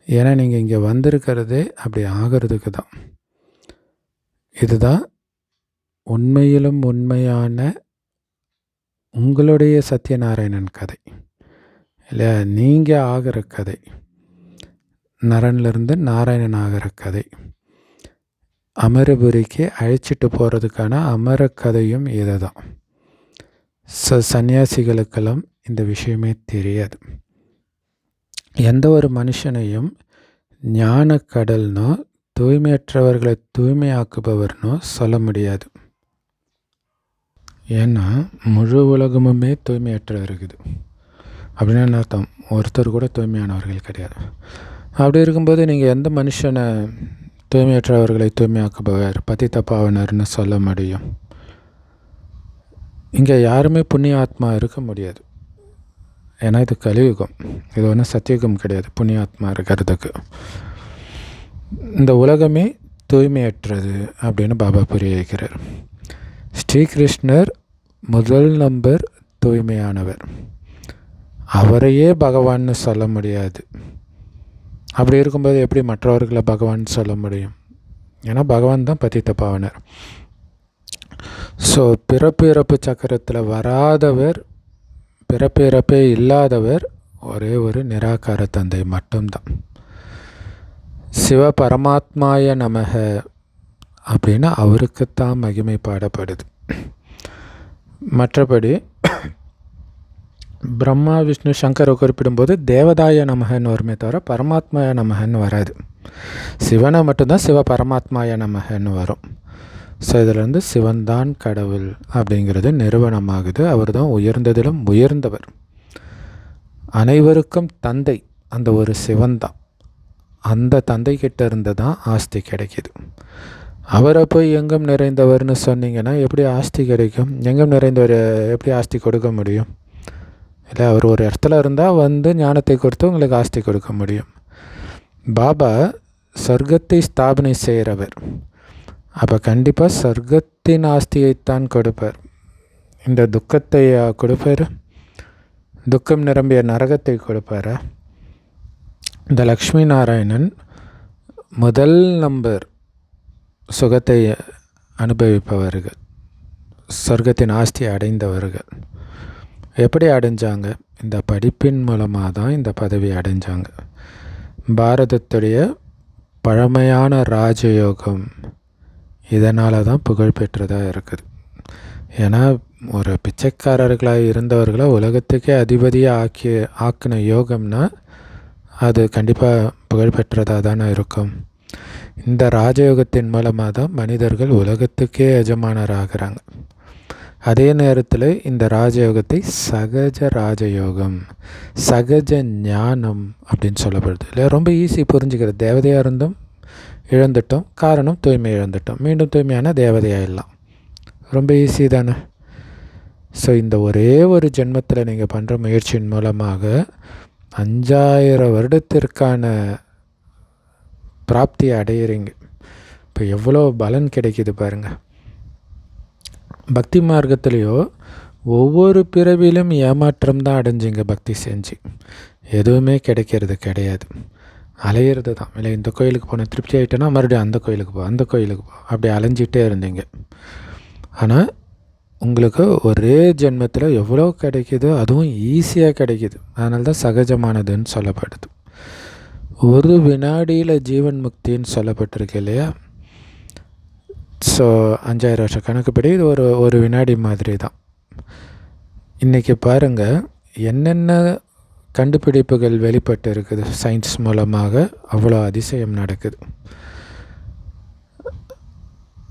ஏன்னா நீங்கள் இங்கே வந்திருக்கிறதே அப்படி ஆகிறதுக்கு தான். இதுதான் உண்மையிலும் உண்மையான உங்களுடைய சத்யநாராயணன் கதை இல்லையா? நீங்கள் ஆகிற கதை, நரன்லேருந்து நாராயணன் ஆகிற கதை, அமரபுரிக்கு அழைச்சிட்டு போகிறதுக்கான அமர கதையும் இதை தான். சன்னியாசிகளுக்கெல்லாம் இந்த விஷயமே தெரியாது. எந்த ஒரு மனுஷனையும் ஞான கடல்னோ தூய்மையற்றவர்களை தூய்மையாக்குபவர்னோ சொல்ல முடியாது. ஏன்னா முழு உலகமுமே தூய்மையற்ற இருக்குது. அப்படின்னு என்ன அர்த்தம்? ஒருத்தர் கூட தூய்மையானவர்கள் கிடையாது. அப்படி இருக்கும்போது நீங்கள் எந்த மனுஷனை தூய்மையற்றவர்களை தூய்மையாக்குபவர், பதித்த பாவனர்னு சொல்ல முடியும்? இங்கே யாருமே புண்ணிய ஆத்மா இருக்க முடியாது. ஏன்னா இது கலியுகம், இது ஒன்றும் சத்தியுகம் கிடையாது புண்ணிய ஆத்மா இருக்கிறதுக்கு. இந்த உலகமே தூய்மையற்றது அப்படின்னு பாபா புரிய வைக்கிறார். ஸ்ரீகிருஷ்ணர் முதல் நம்பர் தூய்மையானவர். அவரையே பகவான்னு சொல்ல முடியாது. அப்படி இருக்கும்போது எப்படி மற்றவர்களை பகவான் சொல்ல முடியும்? ஏன்னா பகவான் தான் பதித்த பாவனர். ஸோ பிறப்பு இறப்பு சக்கரத்தில் வராதவர், பிறப்பு இறப்பே இல்லாதவர் ஒரே ஒரு நிராகார தந்தை மட்டும்தான். சிவ பரமாத்மாய நமக அப்படின்னு அவருக்குத்தான் மகிமை பாடப்படுது. மற்றபடி பிரம்மா விஷ்ணு சங்கரை குறிப்பிடும்போது தேவதாய நமகன்னு வருமே தவிர பரமாத்மாய நமகன்னு வராது. சிவனை மட்டும்தான் சிவ பரமாத்மாய நமகன்னு வரும். ஸோ இதிலேருந்து சிவன்தான் கடவுள் அப்படிங்கிறது நிறுவனமாகுது. அவர் தான் உயர்ந்ததிலும் உயர்ந்தவர், அனைவருக்கும் தந்தை அந்த ஒரு சிவன்தான். அந்த தந்தைக்கிட்ட இருந்து தான் ஆஸ்தி கிடைக்கிது. அவரை போய் எங்கும் நிறைந்தவர்னு சொன்னீங்கன்னா எப்படி ஆஸ்தி கிடைக்கும்? எங்கும் நிறைந்தவர் எப்படி ஆஸ்தி கொடுக்க முடியும்? இல்லை, அவர் ஒரு இடத்துல இருந்தால் வந்து ஞானத்தை கொடுத்து உங்களுக்கு ஆஸ்தி கொடுக்க முடியும். பாபா சொர்க்கத்தை ஸ்தாபனை செய்கிறவர். அப்போ கண்டிப்பாக சொர்க்கத்தின் ஆஸ்தியைத்தான் கொடுப்பார். இந்த துக்கத்தை கொடுப்பார்? துக்கம் நிரம்பிய நரகத்தை கொடுப்பாரா? இந்த லக்ஷ்மி நாராயணன் முதல் நம்பர் சுகத்தை அனுபவிப்பவர்கள், சொர்க்கத்தின் ஆஸ்தியை அடைந்தவர்கள். எப்படி அடைஞ்சாங்க? இந்த படிப்பின் மூலமாக தான் இந்த பதவி அடைஞ்சாங்க. பாரதத்துடைய பழமையான ராஜயோகம் இதனால தான் புகழ்பெற்றதாக இருக்குது. ஏன்னா ஒரு பிச்சைக்காரர்களாக இருந்தவர்களை உலகத்துக்கே அதிபதியாக ஆக்கின யோகம்னா அது கண்டிப்பாக புகழ்பெற்றதாக தானே இருக்கும். இந்த ராஜயோகத்தின் மூலமாக தான் மனிதர்கள் உலகத்துக்கே எஜமானராகிறாங்க. அதே நேரத்தில் இந்த ராஜயோகத்தை சகஜ ராஜயோகம், சகஜ ஞானம் அப்படின்னு சொல்லப்படுது. இல்லை, ரொம்ப ஈஸி புரிஞ்சுக்கிறது. தேவதையாக இருந்தும் இழந்துட்டோம், காரணம் தூய்மை இழந்துட்டோம், மீண்டும் தூய்மையான தேவதையாகிடலாம். ரொம்ப ஈஸி தானே. ஸோ இந்த ஒரே ஒரு ஜென்மத்தில் நீங்கள் பண்ணுற முயற்சியின் மூலமாக 5000 வருடத்திற்கான பிராப்தியை அடையிறீங்க. இப்போ எவ்வளோ பலன் கிடைக்கிது பாருங்கள். பக்தி மார்க்கத்துலேயோ ஒவ்வொரு பிறவிலும் ஏமாற்றம் தான் அடைஞ்சிங்க. பக்தி செஞ்சு எதுவுமே கிடைக்கிறது கிடையாது, அலையிறது தான். இல்லை, இந்த கோயிலுக்கு போன திருப்தி ஆகிட்டேன்னா மறுபடியும் அந்த கோயிலுக்கு போ, அந்த கோயிலுக்கு போ, அப்படி அலைஞ்சிட்டே இருந்தீங்க. ஆனால் உங்களுக்கு ஒரே ஜென்மத்தில் எவ்வளோ கிடைக்கிது, அதுவும் ஈஸியாக கிடைக்கிது. அதனால தான் சகஜமானதுன்னு சொல்லப்படுது. ஒரு வினாடியில் ஜீவன் முக்தின்னு சொல்லப்பட்டிருக்கு இல்லையா? ஸோ 5000 வருஷம் கணக்குப்படி இது ஒரு வினாடி மாதிரி தான். இன்றைக்கி பாருங்கள் என்னென்ன கண்டுபிடிப்புகள் வெளிப்பட்டு இருக்குது சயின்ஸ் மூலமாக. அவ்வளோ அதிசயம் நடக்குது.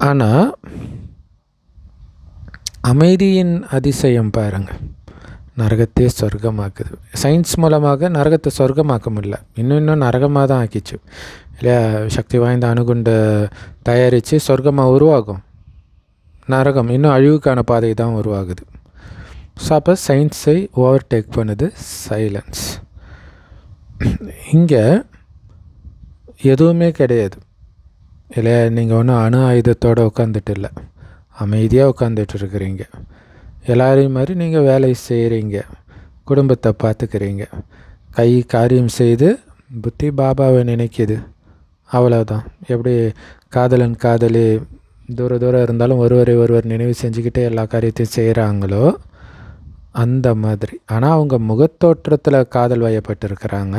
ஆனால் அமைதியின் அதிசயம் பாருங்கள், நரகத்தையே சொர்க்கமாக்குது. சயின்ஸ் மூலமாக நரகத்தை சொர்க்கமாக்க முடியல, இன்னும் நரகமாக தான் ஆக்கிச்சு. இல்லையா? சக்தி வாய்ந்த அணுகுண்டை தயாரித்து சொர்க்கமாக உருவாகும், நரகம் இன்னும் அழிவுக்கான பாதை தான் உருவாகுது. ஸோ அப்போ சயின்ஸை ஓவர்டேக் பண்ணுது சைலன்ஸ். இங்கே எதுவுமே கிடையாது இல்லையா? நீங்கள் ஒன்றும் அணு ஆயுதத்தோடு உட்காந்துட்டு இல்லை, அமைதியாக உட்காந்துட்டு இருக்கிறீங்க. எல்லாரையும் மாதிரி நீங்கள் வேலை செய்கிறீங்க, குடும்பத்தை பார்த்துக்கிறீங்க, கை காரியம் செய்து புத்தி பாபாவை நினைக்கிது, அவ்வளோதான். எப்படி காதலன் காதலி தூரம் இருந்தாலும் ஒருவர் நினைவு செஞ்சுக்கிட்டே எல்லா காரியத்தையும் செய்கிறாங்களோ அந்த மாதிரி. ஆனால் அவங்க முகத்தோற்றத்தில் காதல் வயப்பட்டிருக்கிறாங்க.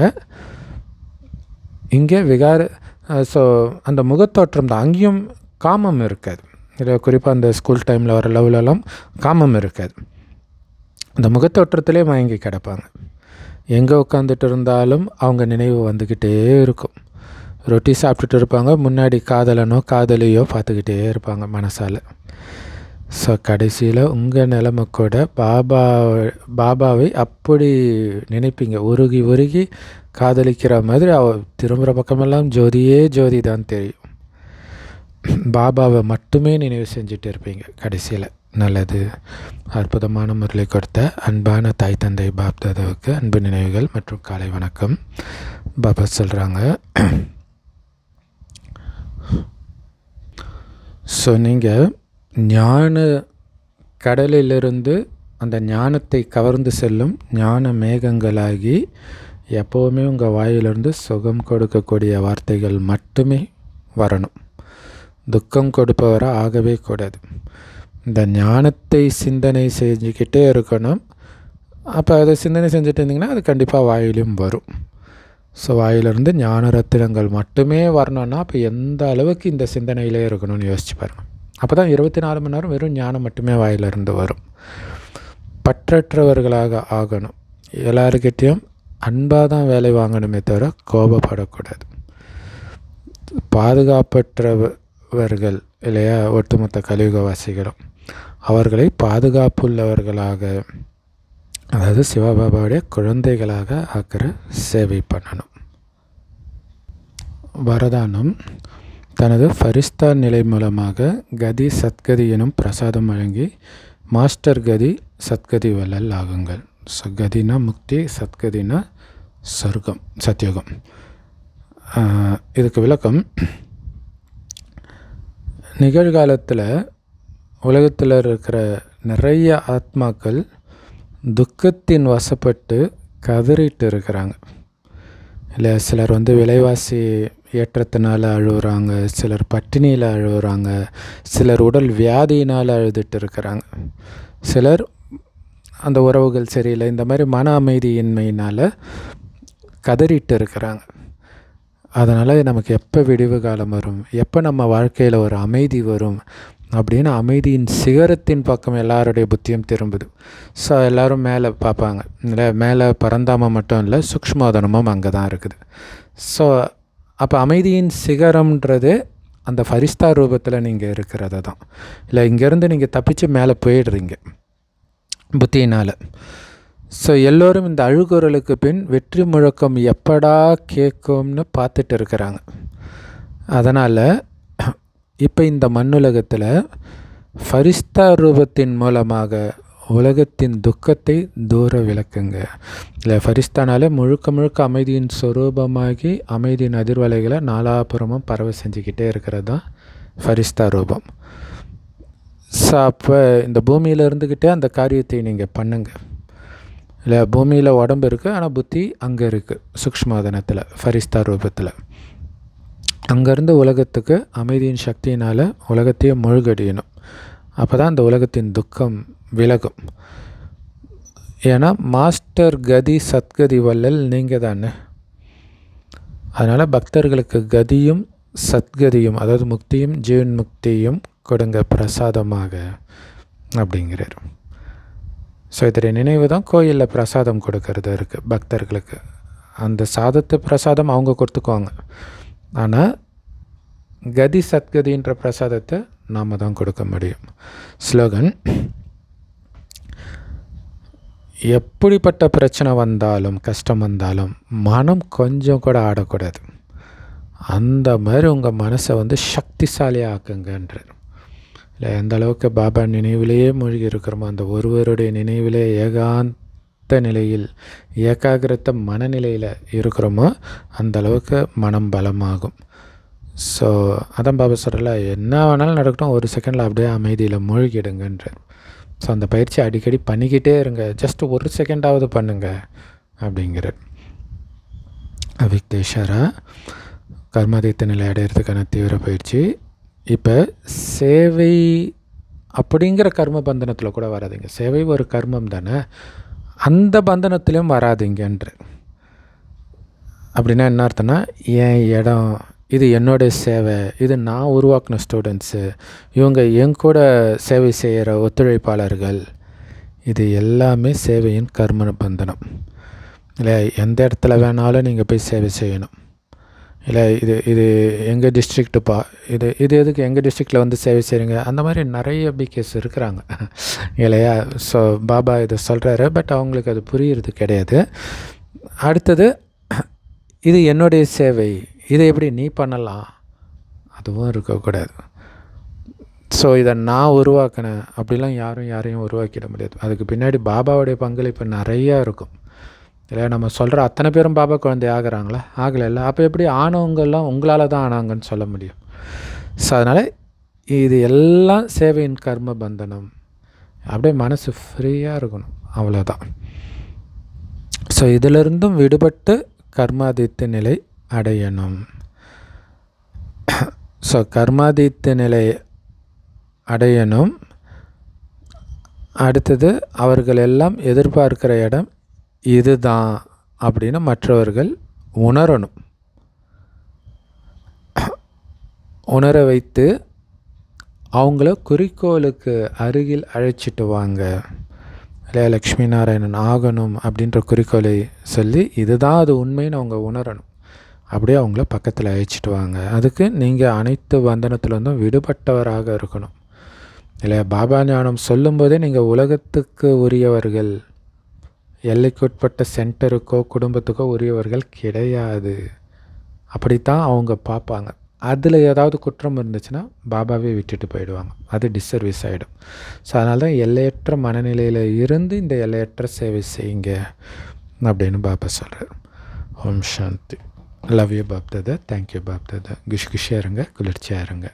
இங்கே ஸோ அந்த முகத்தோற்றம் தான், அங்கேயும் காமம் இருக்காது. இல்லை, குறிப்பாக அந்த ஸ்கூல் டைமில் வர லவ்லெல்லாம் காமம் இருக்காது. அந்த முகத்தோற்றத்திலே மயங்கி கிடப்பாங்க. எங்கே உட்காந்துட்டு இருந்தாலும் அவங்க நினைவு வந்துக்கிட்டே இருக்கும். ரொட்டி சாப்பிட்டுட்டு இருப்பாங்க, முன்னாடி காதலனோ காதலியோ பார்த்துக்கிட்டே இருப்பாங்க மனசால். ஸோ கடைசியில் உங்கள் நிலைமை கூட பாபாவை அப்படி நினைப்பீங்க, உருகி உருகி காதலிக்கிற மாதிரி. திரும்புகிற பக்கமெல்லாம் ஜோதியே ஜோதி தான் தெரியும். பாபாவை மட்டுமே நினைவு செஞ்சுட்டு இருப்பீங்க கடைசியில். நல்லது. அற்புதமான முறையில் கொடுத்த அன்பான தாய் தந்தை பாப்தாதாவுக்கு அன்பு நினைவுகள் மற்றும் காலை வணக்கம். பாபா சொல்கிறாங்க, ஸோ நீங்கள் ஞான கடலிலிருந்து அந்த ஞானத்தை கவர்ந்து செல்லும் ஞான மேகங்களாகி எப்போவுமே உங்கள் வாயிலிருந்து சுகம் கொடுக்கக்கூடிய வார்த்தைகள் மட்டுமே வரணும். துக்கம் கொடுப்பவராக ஆகவே கூடாது. இந்த ஞானத்தை சிந்தனை செஞ்சுக்கிட்டே இருக்கணும். அப்போ அதை சிந்தனை செஞ்சுட்டு இருந்திங்கன்னா அது கண்டிப்பாக வாயிலும் வரும். ஸோ வாயிலிருந்து ஞான ரத்தினங்கள் மட்டுமே வரணும்னா அப்போ எந்த அளவுக்கு இந்த சிந்தனையிலே இருக்கணும்னு யோசிச்சு பாருங்கள். அப்போ தான் 24 மணி நேரம் வெறும் ஞானம் மட்டுமே வாயிலிருந்து வரும். பற்றற்றவர்களாக ஆகணும். எல்லாருக்கிட்டேயும் அன்பாக தான் வேலை வாங்கணுமே தவிர கோபப்படக்கூடாது. பாதுகாப்பற்றவர்கள் இல்லையா, ஒட்டுமொத்த கலியுகவாசிகளும் அவர்களை பாதுகாப்புள்ளவர்களாக, அதாவது சிவபாபாவுடைய குழந்தைகளாக ஆக்கிற சேவை பண்ணணும். வரதானம் தனது ஃபரிஸ்தா நிலை மூலமாக கதி சத்கதி எனும் பிரசாதம் வழங்கி மாஸ்டர் கதி சத்கதி வள்ளல் ஆகுங்கள். கதினா முக்தி, சத்கதினா சொர்க்கம், சத்யோகம். இதுக்கு விளக்கம், நிகழ்காலத்தில் உலகத்தில் இருக்கிற நிறைய ஆத்மாக்கள் துக்கத்தின் வசப்பட்டு கதறிட்டு இருக்கிறாங்க இல்லையா? சிலர் விலைவாசி ஏற்றத்தினால் அழுகுறாங்க, சிலர் பட்டினியில் அழுகுறாங்க, சிலர் உடல் வியாதியினால் அழுதுட்டு இருக்கிறாங்க, சிலர் அந்த உறவுகள் சரியில்லை, இந்த மாதிரி மன அமைதியின்மையினால் கதறிட்டு இருக்கிறாங்க. அதனால் நமக்கு எப்போ விடிவு காலம் வரும், எப்போ நம்ம வாழ்க்கையில் ஒரு அமைதி வரும் அப்படின்னு அமைதியின் சிகரத்தின் பக்கம் எல்லாருடைய புத்தியும் திரும்புது. ஸோ எல்லோரும் மேலே பார்ப்பாங்க. இல்லை, மேலே பரந்தாமல் மட்டும் இல்லை, சூக்ஷ்மோதனமும் அங்கே தான் இருக்குது. ஸோ அப்போ அமைதியின் சிகரம்ன்றது அந்த ஃபரிஸ்தா ரூபத்தில் நீங்கள் இருக்கிறத தான். இல்லை, இங்கேருந்து நீங்கள் தப்பிச்சு மேலே போயிடுறீங்க புத்தியினால். ஸோ எல்லோரும் இந்த அழுகுரலுக்கு பின் வெற்றி முழக்கம் எப்படா கேட்கும்னு பார்த்துட்டு இருக்கிறாங்க. அதனால் இப்போ இந்த மண்ணுலகத்தில் ஃபரிஸ்தா ரூபத்தின் மூலமாக உலகத்தின் துக்கத்தை தூர விளக்குங்க. இல்லை, ஃபரிஸ்தானாலே முழுக்க அமைதியின் சொரூபமாகி அமைதியின் அதிர்வலைகளை நாலாபுரமும் பரவ செஞ்சுக்கிட்டே இருக்கிறது தான் ஃபரிஸ்தா ரூபம். ஸோ அப்போ இந்த பூமியில் இருந்துக்கிட்டே அந்த காரியத்தை நீங்கள் பண்ணுங்கள். இல்லை, பூமியில் உடம்பு இருக்குது, ஆனால் புத்தி அங்கே இருக்குது சூக்ஷ்மோதனத்தில் ஃபரிஸ்தா ரூபத்தில். அங்கேருந்து உலகத்துக்கு அமைதியின் சக்தியினால் உலகத்தையே முழுகடியணும். அப்போ தான் அந்த உலகத்தின் துக்கம் விலகும். ஏன்னா மாஸ்டர் கதி சத்கதி வள்ளல் நீங்கள் தானே. அதனால் பக்தர்களுக்கு கதியும் சத்கதியும், அதாவது முக்தியும் ஜீவன் முக்தியும் கொடுங்க பிரசாதமாக அப்படிங்கிறார். ஸோ இதோடைய நினைவு தான் கோயிலில் பிரசாதம் கொடுக்கறது இருக்குது பக்தர்களுக்கு. அந்த சாதத்தை பிரசாதம் அவங்க கொடுத்துக்குவாங்க, ஆனால் கதி சத்கதின்ற பிரசாதத்தை நாம் தான் கொடுக்க முடியும். ஸ்லோகன், எப்படிப்பட்ட பிரச்சனை வந்தாலும் கஷ்டம் வந்தாலும் மனம் கொஞ்சம் கூட ஆடக்கூடாது. அந்த மாதிரி உங்கள் மனசை வந்து சக்திசாலியாக ஆக்குங்கன்றார். இல்லை எந்த அளவுக்கு பாபா நினைவிலேயே மூழ்கி இருக்கிறோமோ, அந்த ஒருவருடைய நினைவிலே ஏகாந்த நிலையில் ஏகாகிரத்த மனநிலையில் இருக்கிறோமோ அந்த அளவுக்கு மனம் பலமாகும். ஸோ அதான் பாபா சொல்கிறல, என்ன வேணாலும் நடக்கட்டும், ஒரு செகண்டில் அப்படியே அமைதியில் மூழ்கிடுங்கன்றார். ஸோ அந்த பயிற்சி அடிக்கடி பண்ணிக்கிட்டே இருங்க, ஜஸ்ட் ஒரு செகண்டாவது பண்ணுங்க அப்படிங்கிறார். அவிக்தேஷரா கர்மாதித்த நிலை அடையிறதுக்கான தீவிர பயிற்சி. இப்போ சேவை அப்படிங்கிற கர்ம பந்தனத்தில் கூட வராதிங்க. சேவை ஒரு கர்மம் தானே, அந்த பந்தனத்திலையும் வராதிங்கன்ற. அப்படின்னா என்ன அர்த்தம்னா, என் இடம் இது, என்னோடய சேவை இது, நான் உருவாக்கின ஸ்டூடெண்ட்ஸு, இவங்க என் கூட சேவை செய்கிற ஒத்துழைப்பாளர்கள், இது எல்லாமே சேவையின் கர்ம பந்தனம். இல்லை எந்த இடத்துல வேணாலும் நீங்கள் போய் சேவை செய்யணும். இல்லை இது எங்கள் டிஸ்ட்ரிக்ட்டுப்பா, இது எதுக்கு எங்கள் டிஸ்ட்ரிக்டில் வந்து சேவை செய்கிறீங்க, அந்த மாதிரி நிறைய பிகேஸ் இருக்கிறாங்க இல்லையா. ஸோ பாபா இதை சொல்கிறாரு, பட் அவங்களுக்கு அது புரிகிறது கிடையாது. அடுத்தது, இது என்னுடைய சேவை, இதை எப்படி நீ பண்ணலாம், அதுவும் இருக்கக்கூடாது. ஸோ இதை நான் உருவாக்கினேன் அப்படிலாம் யாரையும் உருவாக்கிட முடியாது. அதுக்கு பின்னாடி பாபாவுடைய பங்களிப்பு நிறையா இருக்கும். இல்லை நம்ம சொல்கிற அத்தனை பேரும் பாபா குழந்தை ஆகிறாங்களா, ஆகலை. அப்போ எப்படி ஆனவங்கெல்லாம் உங்களால் தான் ஆனாங்கன்னு சொல்ல முடியும். ஸோ அதனால் இது எல்லாம் சேவையின் கர்ம பந்தனம். அப்படியே மனசு ஃப்ரீயாக இருக்கணும், அவ்வளோதான். ஸோ இதிலிருந்தும் விடுபட்டு கர்மாதித்த நிலை அடையணும். ஸோ கர்மாதித்த நிலை அடையணும். அடுத்தது, அவர்கள் எல்லாம் எதிர்பார்க்கிற இடம் இதுதான் அப்படின்னு மற்றவர்கள் உணரணும். உணர வைத்து அவங்கள குறிக்கோளுக்கு அருகில் அழைச்சிட்டு வாங்க. இல்லையா, லக்ஷ்மி நாராயணன் ஆகணும் அப்படின்ற குறிக்கோளை சொல்லி இதுதான் அது உண்மைன்னு அவங்க உணரணும். அப்படியே அவங்கள பக்கத்தில் அழைச்சிட்டு வாங்க. அதுக்கு நீங்கள் அனைத்து பந்தனத்திலிருந்தும் விடுபட்டவராக இருக்கணும். இல்லையா, பாபா ஞானம் சொல்லும்போதே நீங்கள் உலகத்துக்கு உரியவர்கள், எல்லைக்குட்பட்ட சென்டருக்கோ குடும்பத்துக்கோ உரியவர்கள் கிடையாது. அப்படித்தான் அவங்க பார்ப்பாங்க. அதில் ஏதாவது குற்றம் இருந்துச்சுன்னா பாபாவே விட்டுட்டு போயிடுவாங்க, அது டிஸ்சர்வீஸ் ஆகிடும். ஸோ அதனால தான் எல்லையற்ற மனநிலையில் இருந்து இந்த எல்லையற்ற சேவை செய்யுங்க அப்படின்னு பாபா சொல்கிறார். ஓம் சாந்தி. Love you Bap Dada. Thank you Bap Dada. குஷியாக இருங்க, குளிர்ச்சியாக இருங்க.